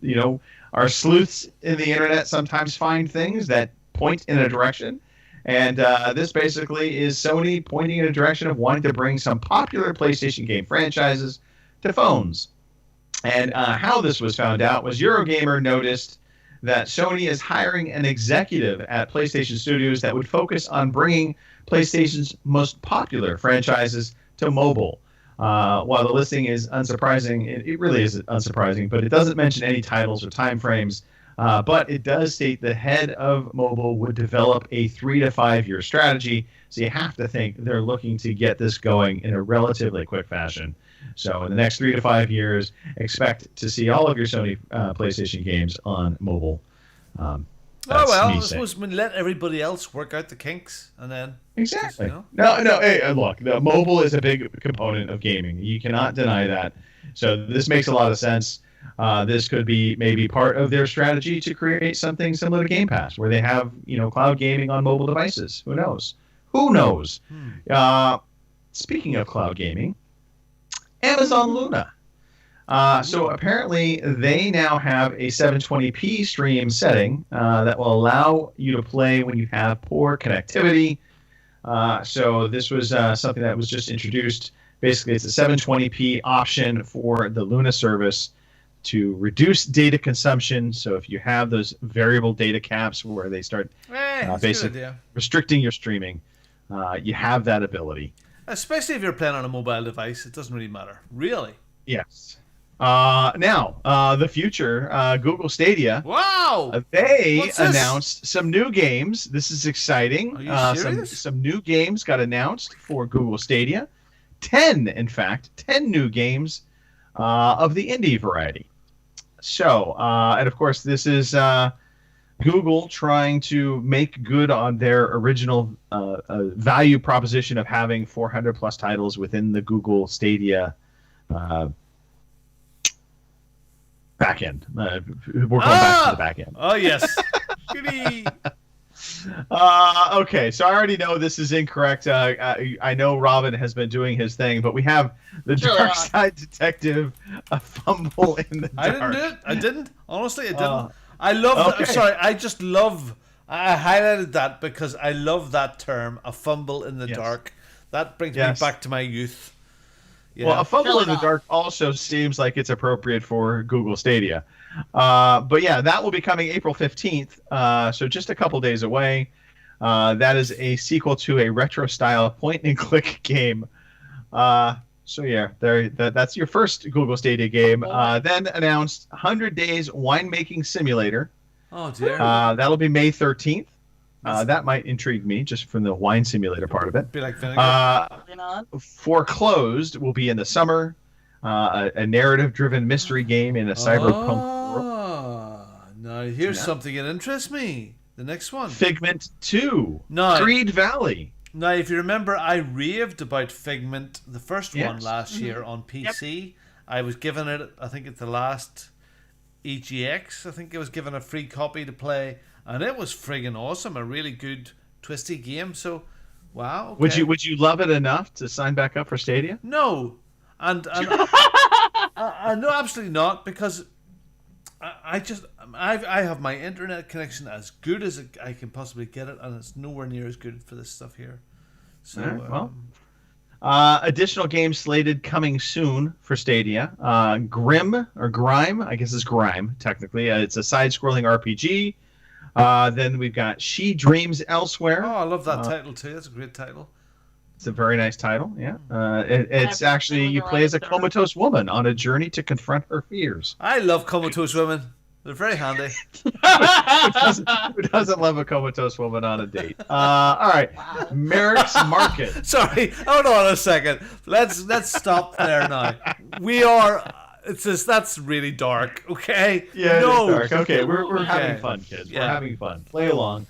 S9: our sleuths in the internet sometimes find things that point in a direction. And this basically is Sony pointing in a direction of wanting to bring some popular PlayStation game franchises to phones. And how this was found out was Eurogamer noticed that Sony is hiring an executive at PlayStation Studios that would focus on bringing PlayStation's most popular franchises to mobile. While the listing is unsurprising, it really is unsurprising, but it doesn't mention any titles or timeframes. But it does state the head of mobile would develop a 3 to 5 year strategy. So you have to think they're looking to get this going in a relatively quick fashion. So in the next 3 to 5 years, expect to see all of your Sony PlayStation games on mobile.
S1: I suppose we let everybody else work out the kinks and then.
S9: Exactly.
S1: Just, you know?
S9: No. Hey, look, the mobile is a big component of gaming. You cannot deny that. So this makes a lot of sense. This could be maybe part of their strategy to create something similar to Game Pass, where they have cloud gaming on mobile devices. Who knows? Speaking of cloud gaming, Amazon Luna. So apparently they now have a 720p stream setting that will allow you to play when you have poor connectivity. So this was something that was just introduced. Basically, it's a 720p option for the Luna service to reduce data consumption. So if you have those variable data caps where they start basically restricting your streaming, you have that ability.
S1: Especially if you're playing on a mobile device, it doesn't really matter. Really?
S9: Yes. Now, the future, Google Stadia.
S1: Wow!
S9: They announced some new games. This is exciting.
S1: Are you serious?
S9: Some new games got announced for Google Stadia. 10 new games of the indie variety. So, and of course, this is Google trying to make good on their original value proposition of having 400 plus titles within the Google Stadia backend. We're going back to the backend.
S1: Oh, yes.
S9: Okay, so I already know this is incorrect. I know Robin has been doing his thing, but we have the Dark Side Detective, a fumble in the dark.
S1: I didn't do it. I didn't. Honestly, I didn't. I love that. Sorry, I just love. I highlighted that because I love that term, a fumble in the dark. That brings me back to my youth.
S9: Well, a fumble in the dark also seems like it's appropriate for Google Stadia. But yeah, that will be coming April 15th, so just a couple days away. That is a sequel to a retro-style point-and-click game. So yeah, that's your first Google Stadia game. Then announced 100 Days Winemaking Simulator.
S1: Oh dear.
S9: That'll be May 13th. That might intrigue me just from the wine simulator part of it.
S1: Be like vinegar.
S9: Foreclosed will be in the summer. A narrative-driven mystery game in a cyberpunk world.
S1: Now here's something that interests me. The next one.
S9: Figment 2.
S1: No.
S9: Creed Valley.
S1: Now, if you remember, I raved about Figment, the first one last year on PC. Yep. I was given it, I think at the last EGX, I think I was given a free copy to play, and it was friggin' awesome. A really good, twisty game. So, wow. Okay.
S9: Would you love it enough to sign back up for Stadia?
S1: No. And no, absolutely not, because I have my internet connection as good as I can possibly get it, and it's nowhere near as good for this stuff here. So,
S9: additional games slated coming soon for Stadia. Grime, I guess it's Grime, technically. It's a side-scrolling RPG. Then we've got She Dreams Elsewhere.
S1: Oh, I love that title, too. That's a great title.
S9: It's a very nice title, yeah. It's actually, you play as a comatose woman on a journey to confront her fears.
S1: I love comatose women. They're very handy.
S9: Who doesn't love a comatose woman on a date? All right, wow. Merrick's Market.
S1: Sorry, hold on a second. Let's stop there now. It's just, that's really dark, okay?
S9: Yeah, no. It's dark. Okay, we're having fun, kids. Yeah. We're having fun. Play along.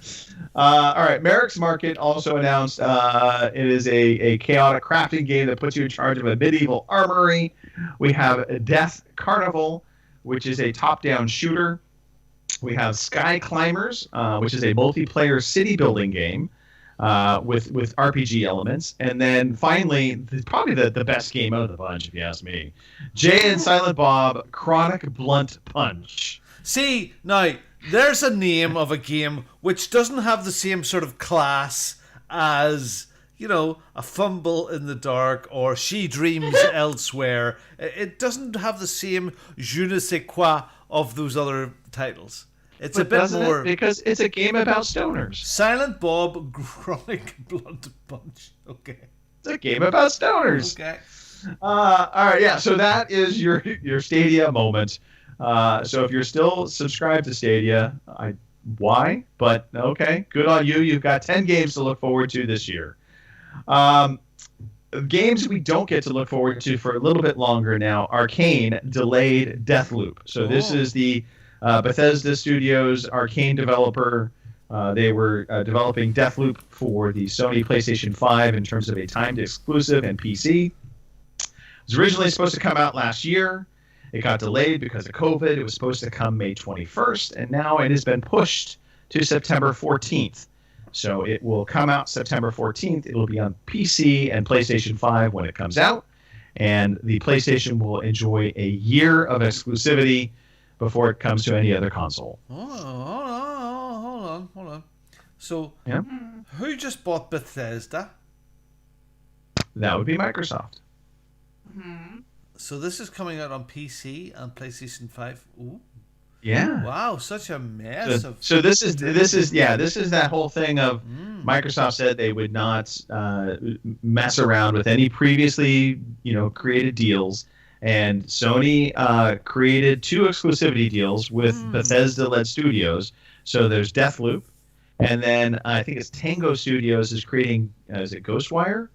S9: All right, Merrick's Market also announced it is a chaotic crafting game that puts you in charge of a medieval armory. We have Death Carnival, which is a top-down shooter. We have Sky Climbers, which is a multiplayer city-building game with RPG elements. And then finally, probably the best game out of the bunch, if you ask me, Jay and Silent Bob Chronic Blunt Punch.
S1: See, now, there's a name of a game which doesn't have the same sort of class as, you know, A Fumble in the Dark or She Dreams Elsewhere. It doesn't have the same je ne sais quoi of those other titles. It's a bit more...
S9: because it's a game about stoners.
S1: Silent Bob Chronic Blunt Punch. Okay.
S9: It's a game about stoners.
S1: Okay.
S9: All right, yeah, so that is your Stadia moment. So if you're still subscribed to Stadia, why? But okay, good on you. You've got 10 games to look forward to this year. Games we don't get to look forward to for a little bit longer now. Arcane delayed Deathloop. So this is the Bethesda Studios Arcane developer. They were developing Deathloop for the Sony PlayStation 5 in terms of a timed exclusive and PC. It was originally supposed to come out last year. It got delayed because of COVID. It was supposed to come May 21st, and now it has been pushed to September 14th. So it will come out September 14th. It will be on PC and PlayStation 5 when it comes out, and the PlayStation will enjoy a year of exclusivity before it comes to any other console.
S1: Hold on. So, who just bought Bethesda?
S9: That would be Microsoft.
S3: Mm-hmm.
S1: So this is coming out on PC and PlayStation 5. Ooh.
S9: Yeah.
S1: Wow, such a mess.
S9: So this is that whole thing of Microsoft said they would not mess around with any previously, created deals, and Sony created 2 exclusivity deals with Bethesda-led studios. So there's Deathloop, and then I think it's Tango Studios is creating. Is it Ghostwire?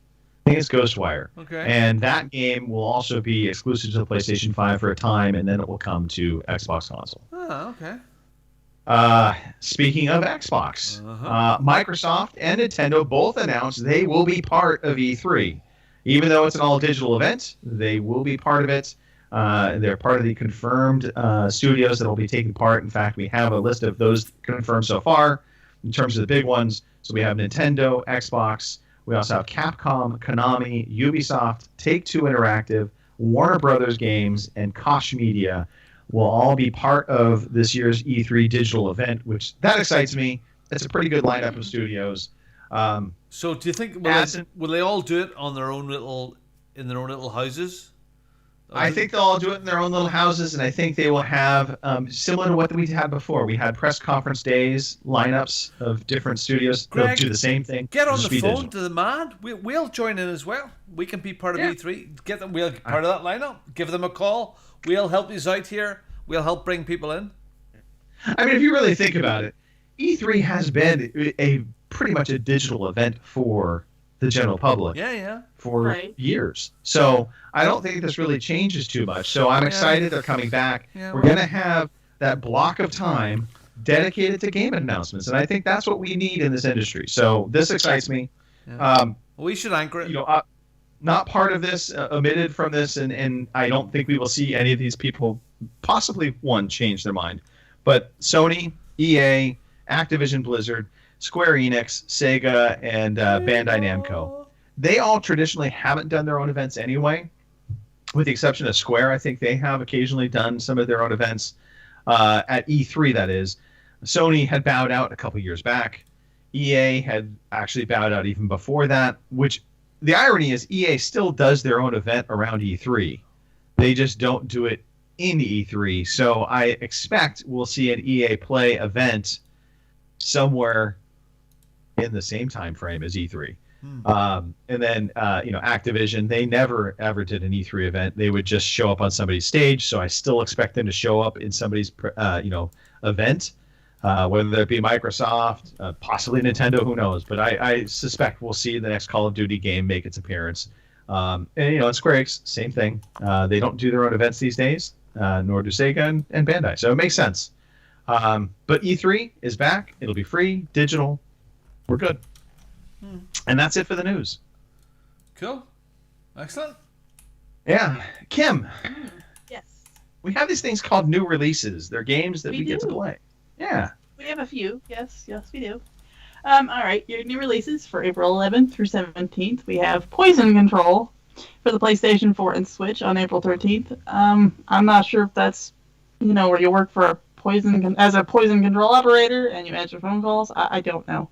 S9: I think it's Ghostwire.
S1: Okay.
S9: And that game will also be exclusive to the PlayStation 5 for a time, and then it will come to Xbox console.
S1: Oh, okay.
S9: Speaking of Xbox, Microsoft and Nintendo both announced they will be part of E3. Even though it's an all-digital event, they will be part of it. They're part of the confirmed studios that will be taking part. In fact, we have a list of those confirmed so far in terms of the big ones. So we have Nintendo, Xbox. We also have Capcom, Konami, Ubisoft, Take-Two Interactive, Warner Brothers Games, and Koch Media will all be part of this year's E3 digital event, which that excites me. It's a pretty good lineup of studios.
S1: So do you think will they all do it on their own in their own little houses?
S9: I think they'll all do it in their own little houses, and I think they will have similar to what we had before. We had press conference days, lineups of different studios. They'll do the same thing.
S1: Get on the phone to the man. We'll join in as well. We can be part of E3. Get them. We'll be part of that lineup. Give them a call. We'll help you out here. We'll help bring people in.
S9: I mean, if you really think about it, E3 has been a pretty much a digital event for the general public. For years. So I don't think this really changes too much. So I'm excited they're coming back. We're going to have that block of time dedicated to game announcements, and I think that's what we need in this industry. So this excites me.
S1: We should anchor it.
S9: Not part of this, omitted from this, and I don't think we will see any of these people possibly change their mind. But Sony, EA, Activision Blizzard, Square Enix, Sega, and Bandai Namco. They all traditionally haven't done their own events anyway, with the exception of Square. I think they have occasionally done some of their own events at E3, that is. Sony had bowed out a couple years back. EA had actually bowed out even before that, which the irony is EA still does their own event around E3. They just don't do it in E3. So I expect we'll see an EA Play event somewhere in the same time frame as E3. And then Activision, they never ever did an E3 event. They would just show up on somebody's stage. So I still expect them to show up in somebody's event, whether it be Microsoft, possibly Nintendo, who knows. But I suspect we'll see the next Call of Duty game make its appearance. And Square Enix, same thing. They don't do their own events these days, nor do Sega and Bandai. So it makes sense. But E3 is back. It'll be free, digital. We're good. And that's it for the news.
S1: Cool. Excellent.
S9: Yeah. Kim.
S3: Yes.
S9: We have these things called new releases. They're games that we get to play. Yeah.
S3: We have a few. Yes, we do. All right. Your new releases for April 11th through 17th. We have Poison Control for the PlayStation 4 and Switch on April 13th. I'm not sure if that's, where you work for a as a poison control operator and you answer phone calls. I don't know.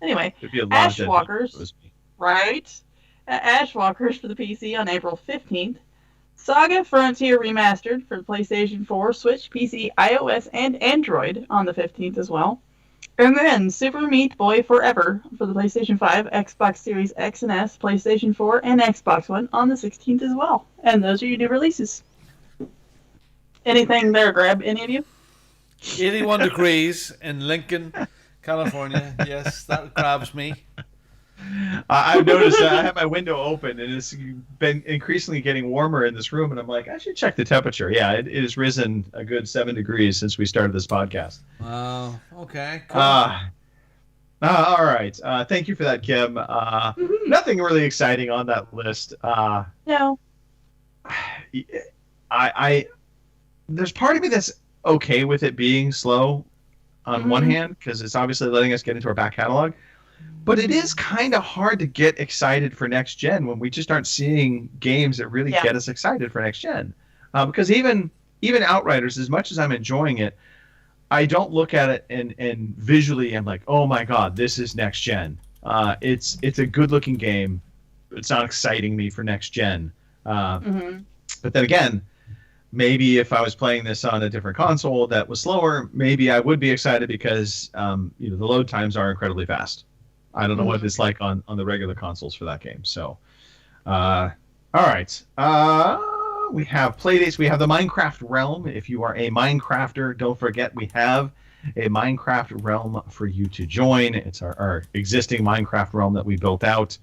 S3: Anyway, Ashwalkers, right? Ashwalkers for the PC on April 15th. Saga Frontier Remastered for the PlayStation 4, Switch, PC, iOS, and Android on the 15th as well. And then Super Meat Boy Forever for the PlayStation 5, Xbox Series X and S, PlayStation 4, and Xbox One on the 16th as well. And those are your new releases. Anything there, grab any of you?
S1: 81 degrees in Lincoln, California. Yes, that grabs me.
S9: I've noticed that I have my window open, and it's been increasingly getting warmer in this room, and I'm like, I should check the temperature. Yeah, it has risen a good 7 degrees since we started this podcast.
S1: Wow. Okay. Cool.
S9: All right. Thank you for that, Kim. Nothing really exciting on that list.
S3: No.
S9: There's part of me that's okay with it being slow on one hand, because it's obviously letting us get into our back catalog. But it is kind of hard to get excited for next gen when we just aren't seeing games that really get us excited for next gen. Because even Outriders, as much as I'm enjoying it, I don't look at it and visually I'm like, oh my god, this is next gen. It's a good looking game. It's not exciting me for next gen. But then again, maybe if I was playing this on a different console that was slower, maybe I would be excited because the load times are incredibly fast. I don't know what it's like on the regular consoles for that game. So, all right. We have playdates. We have the Minecraft Realm. If you are a Minecrafter, don't forget we have a Minecraft Realm for you to join. It's our existing Minecraft Realm that we built out.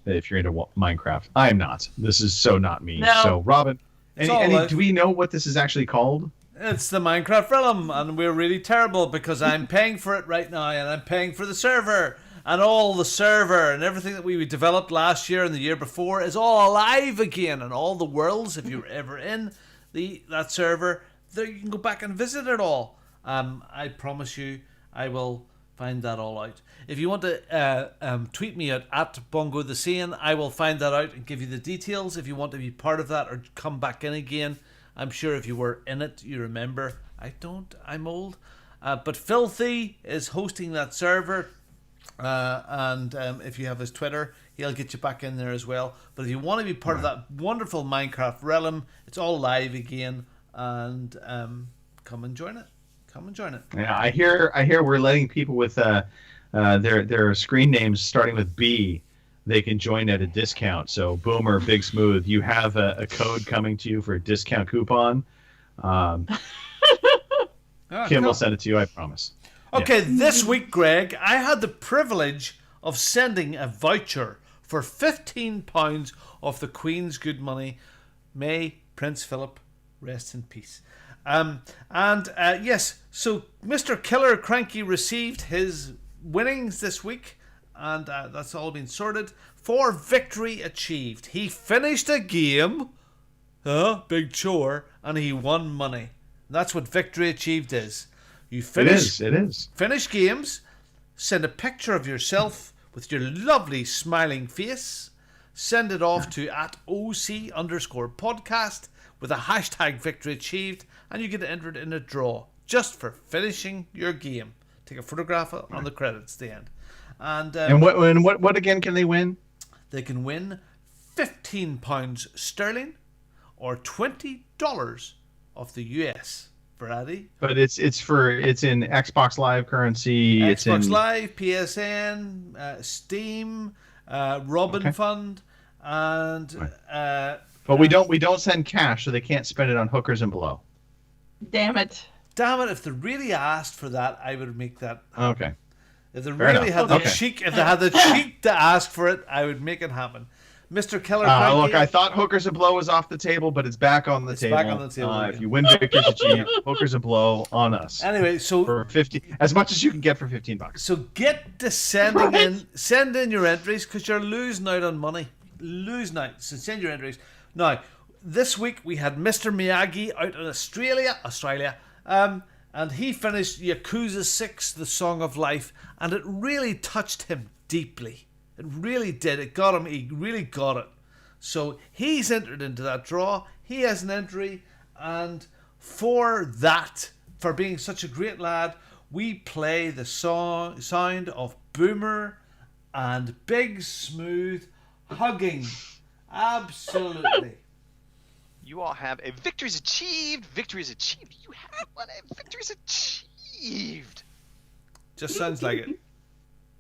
S9: If you're into Minecraft. I am not. This is so not me.
S3: No.
S9: So, Robin, do we know what this is actually called?
S1: It's the Minecraft Realm, and we're really terrible because I'm paying for it right now, and I'm paying for the server, and all the server and everything that we developed last year and the year before is all alive again, and all the worlds. If you're ever in that server, there you can go back and visit it all. I promise you, I will find that all out. If you want to tweet me at Bongo the Sane, I will find that out and give you the details. If you want to be part of that or come back in again, I'm sure if you were in it, you remember. I don't. I'm old. But Filthy is hosting that server. And if you have his Twitter, he'll get you back in there as well. But if you want to be part of that wonderful Minecraft realm, it's all live again. And come and join it. Come and join it.
S9: Yeah, I hear we're letting people with their screen names starting with B. They can join at a discount. So Boomer, Big Smooth, you have a code coming to you for a discount coupon. Kim will send it to you, I promise.
S1: Okay, This week, Greg, I had the privilege of sending a voucher for £15 off the Queen's good money. May Prince Philip rest in peace. Yes, so Mr. Killer Cranky received his winnings this week. And that's all been sorted. For victory achieved. He finished a game, big chore, and he won money. That's what victory achieved is. You finish,
S9: it is.
S1: Finish games, send a picture of yourself with your lovely smiling face, send it off to @OC_podcast with a hashtag victory achieved, and you get entered in a draw just for finishing your game. Take a photograph on the credits at the end. And
S9: what again can they win?
S1: They can win £15 sterling or $20 of the US. Brady.
S9: But it's in Xbox Live currency.
S1: Xbox Live, PSN, Steam, Robin Fund, and.
S9: But we don't send cash, so they can't spend it on hookers and blow.
S3: Damn it!
S1: If they really asked for that, I would make that happen.
S9: Okay.
S1: If they really had the cheek, if they had the cheek to ask for it, I would make it happen. Mr. Killer Cranky.
S9: Look, I thought hookers and blow was off the table, but it's back on the table.
S1: Back on the table.
S9: If you win victories achieved, hookers and blow on us.
S1: Anyway, so
S9: for 50, as much as you can get for $15.
S1: So get to send in your entries because you're losing out on money. Losing out. So send your entries. Now, this week we had Mr. Miyagi out in Australia, and he finished Yakuza 6, The Song of Life, and it really touched him deeply. It really did. It got him. He really got it. So he's entered into that draw. He has an entry. And for that, for being such a great lad, we play the sound of Boomer and Big Smooth hugging. Absolutely.
S16: You all have a victories achieved. Victories achieved. You had one. A victories achieved.
S1: Just sounds like it.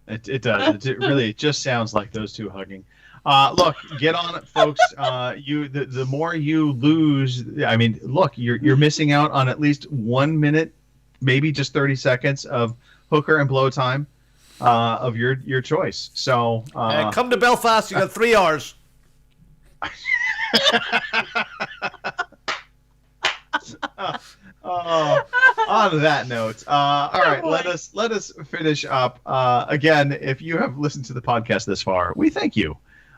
S9: It does. It really just sounds like those two hugging. Look, get on it, folks. The more you lose, I mean, look, you're missing out on at least 1 minute, maybe just 30 seconds of hooker and blow time of your choice. So
S1: come to Belfast. You got 3 hours.
S9: On that note, all right, let us finish up. Again, if you have listened to the podcast this far, we thank you.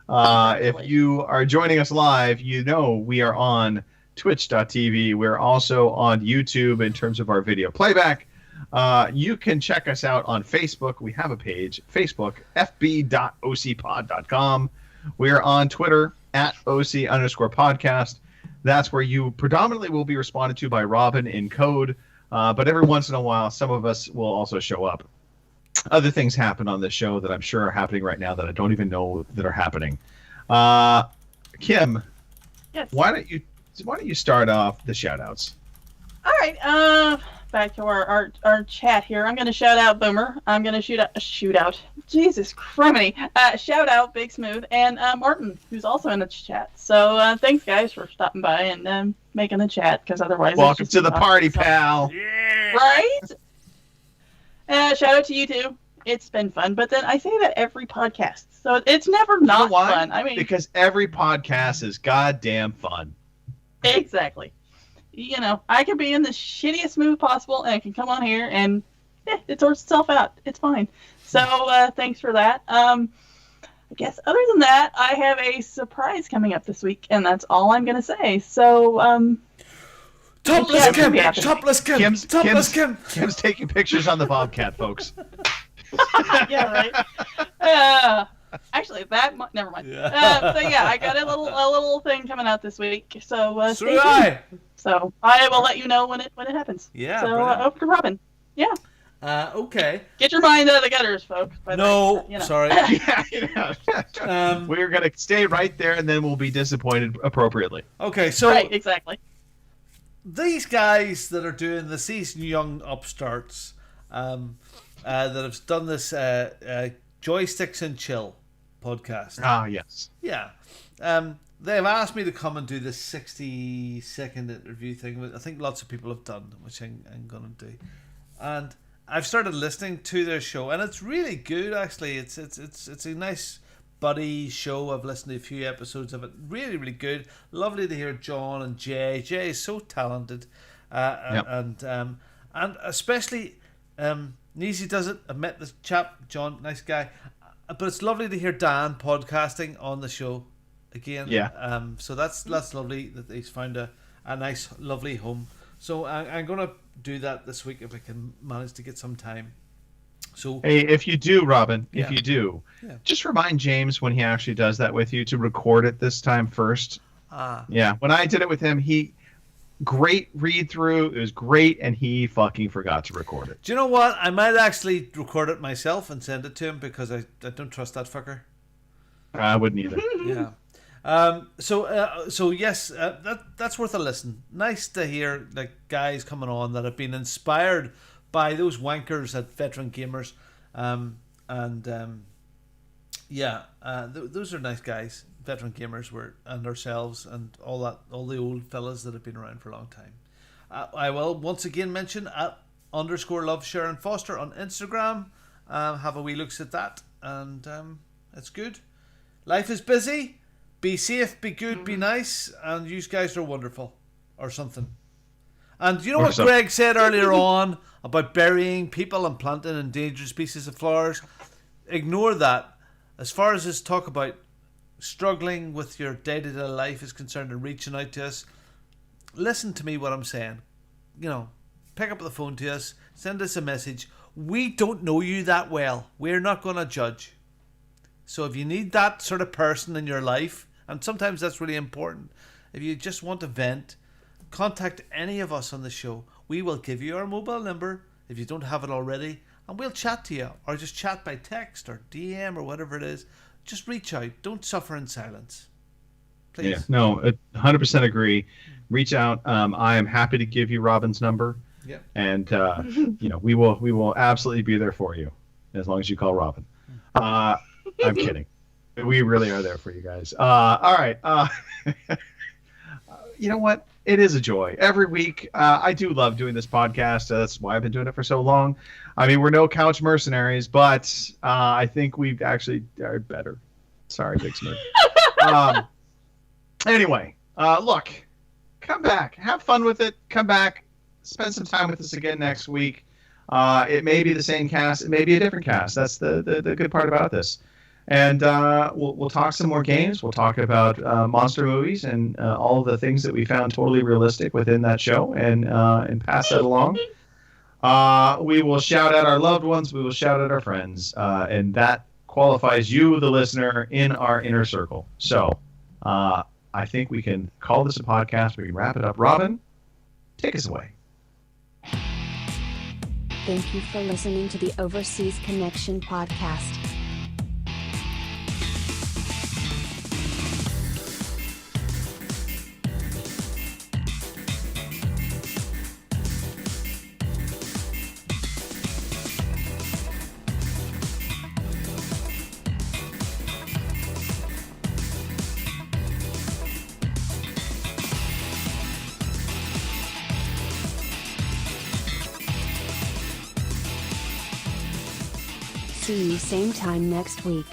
S9: If you are joining us live, you know we are on twitch.tv. We're also on YouTube in terms of our video playback. You can check us out on Facebook. We have a page, Facebook, fb.ocpod.com. We're on Twitter @OC_podcast. That's where you predominantly will be responded to by Robin in code. But every once in a while, some of us will also show up. Other things happen on this show that I'm sure are happening right now that I don't even know that are happening. Kim,
S3: yes.
S9: Why don't you start off the shout-outs?
S3: All right. Back to our chat here. I'm going to shout out Boomer. I'm going to shoot out. Jesus criminy. Shout out Big Smooth and Martin, who's also in the chat. So thanks, guys, for stopping by and making the chat, because otherwise...
S9: Welcome to the party, pal.
S3: Yeah. Right? Shout out to you, too. It's been fun. But then I say that every podcast. So it's never not fun. I mean,
S9: because every podcast is goddamn fun.
S3: Exactly. you know, I could be in the shittiest mood possible, and I can come on here, and it sorts itself out. It's fine. So thanks for that. I guess other than that, I have a surprise coming up this week, and that's all I'm gonna say. So
S1: Topless Kim, topless Kim, topless Kim.
S9: Kim's taking pictures on the Bobcat, folks.
S3: Yeah, right. Actually, never mind.
S1: Yeah.
S3: So yeah, I got a little thing coming out this week. So
S1: So
S3: stay
S1: do I.
S3: tuned. So I will let you know when it happens.
S1: Yeah,
S3: So
S1: brilliant.
S3: over to Robin. Yeah.
S1: Okay.
S3: Get your mind out of the gutters, folks. by the
S1: No,
S3: way, you know.
S1: sorry.
S9: We're gonna stay right there, and then we'll be disappointed appropriately.
S1: Okay, so
S3: Right, exactly.
S1: these guys that are doing this, these young upstarts that have done this Joysticks and Chill podcast.
S9: Ah, yes.
S1: Yeah. They've asked me to come and do this 60-second interview thing, which I think lots of people have done, which I'm going to do. And I've started listening to their show, and it's really good, actually. It's a nice buddy show. I've listened to a few episodes of it. Really, really good. Lovely to hear John and Jay. Jay is so talented.
S9: Yep.
S1: And especially Neezy does it. I've met this chap, John, nice guy. But it's lovely to hear Dan podcasting on the show again.
S9: Yeah.
S1: So that's lovely that he's found a nice, lovely home. So I'm going to do that this week if I can manage to get some time. So
S9: Hey, if you do, Robin,
S1: Yeah.
S9: if you do,
S1: Yeah.
S9: just remind James when he actually does that with you to record it this time first. Yeah, when I did it with him, great read through. It was great, and he fucking forgot to record it.
S1: Do you know what? I might actually record it myself and send it to him because I don't trust that fucker.
S9: I wouldn't either.
S1: Yeah. So yes, that's worth a listen. Nice to hear like guys coming on that have been inspired by those wankers at Veteran Gamers, those are nice guys. Veteran Gamers and ourselves and all the old fellas that have been around for a long time. I will once again mention @_love Sharon Foster on Instagram. Have a wee looks at that, and it's good. Life is busy. Be safe, be good, be nice, and you guys are wonderful, or something. And you know what Greg said earlier on about burying people and planting endangered species of flowers? Ignore that. As far as this talk about struggling with your day-to-day life is concerned and reaching out to us, listen to me what I'm saying. You know, pick up the phone to us, send us a message. We don't know you that well. We're not going to judge. So if you need that sort of person in your life, and sometimes that's really important, if you just want to vent, contact any of us on the show. We will give you our mobile number if you don't have it already, and we'll chat to you, or just chat by text or DM or whatever it is. Just reach out. Don't suffer in silence. Please.
S9: Yeah, no, 100% agree. Reach out. I am happy to give you Robin's number.
S1: Yeah.
S9: And we will absolutely be there for you as long as you call Robin. I'm kidding. We really are there for you guys. All right. You know what? It is a joy. Every week, I do love doing this podcast. That's why I've been doing it for so long. I mean, we're no couch mercenaries, but I think we actually are better. Sorry, Big Smith. Anyway, look, come back. Have fun with it. Come back. Spend some time with us again next week. It may be the same cast. It may be a different cast. That's the good part about this. And we'll talk some more games. We'll talk about monster movies and all of the things that we found totally realistic within that show, and pass that along. We will shout out our loved ones. We will shout out our friends, and that qualifies you, the listener, in our inner circle. So I think we can call this a podcast. We can wrap it up. Robin, take us away.
S11: Thank you for listening to the Overseas Connection podcast. See you same time next week.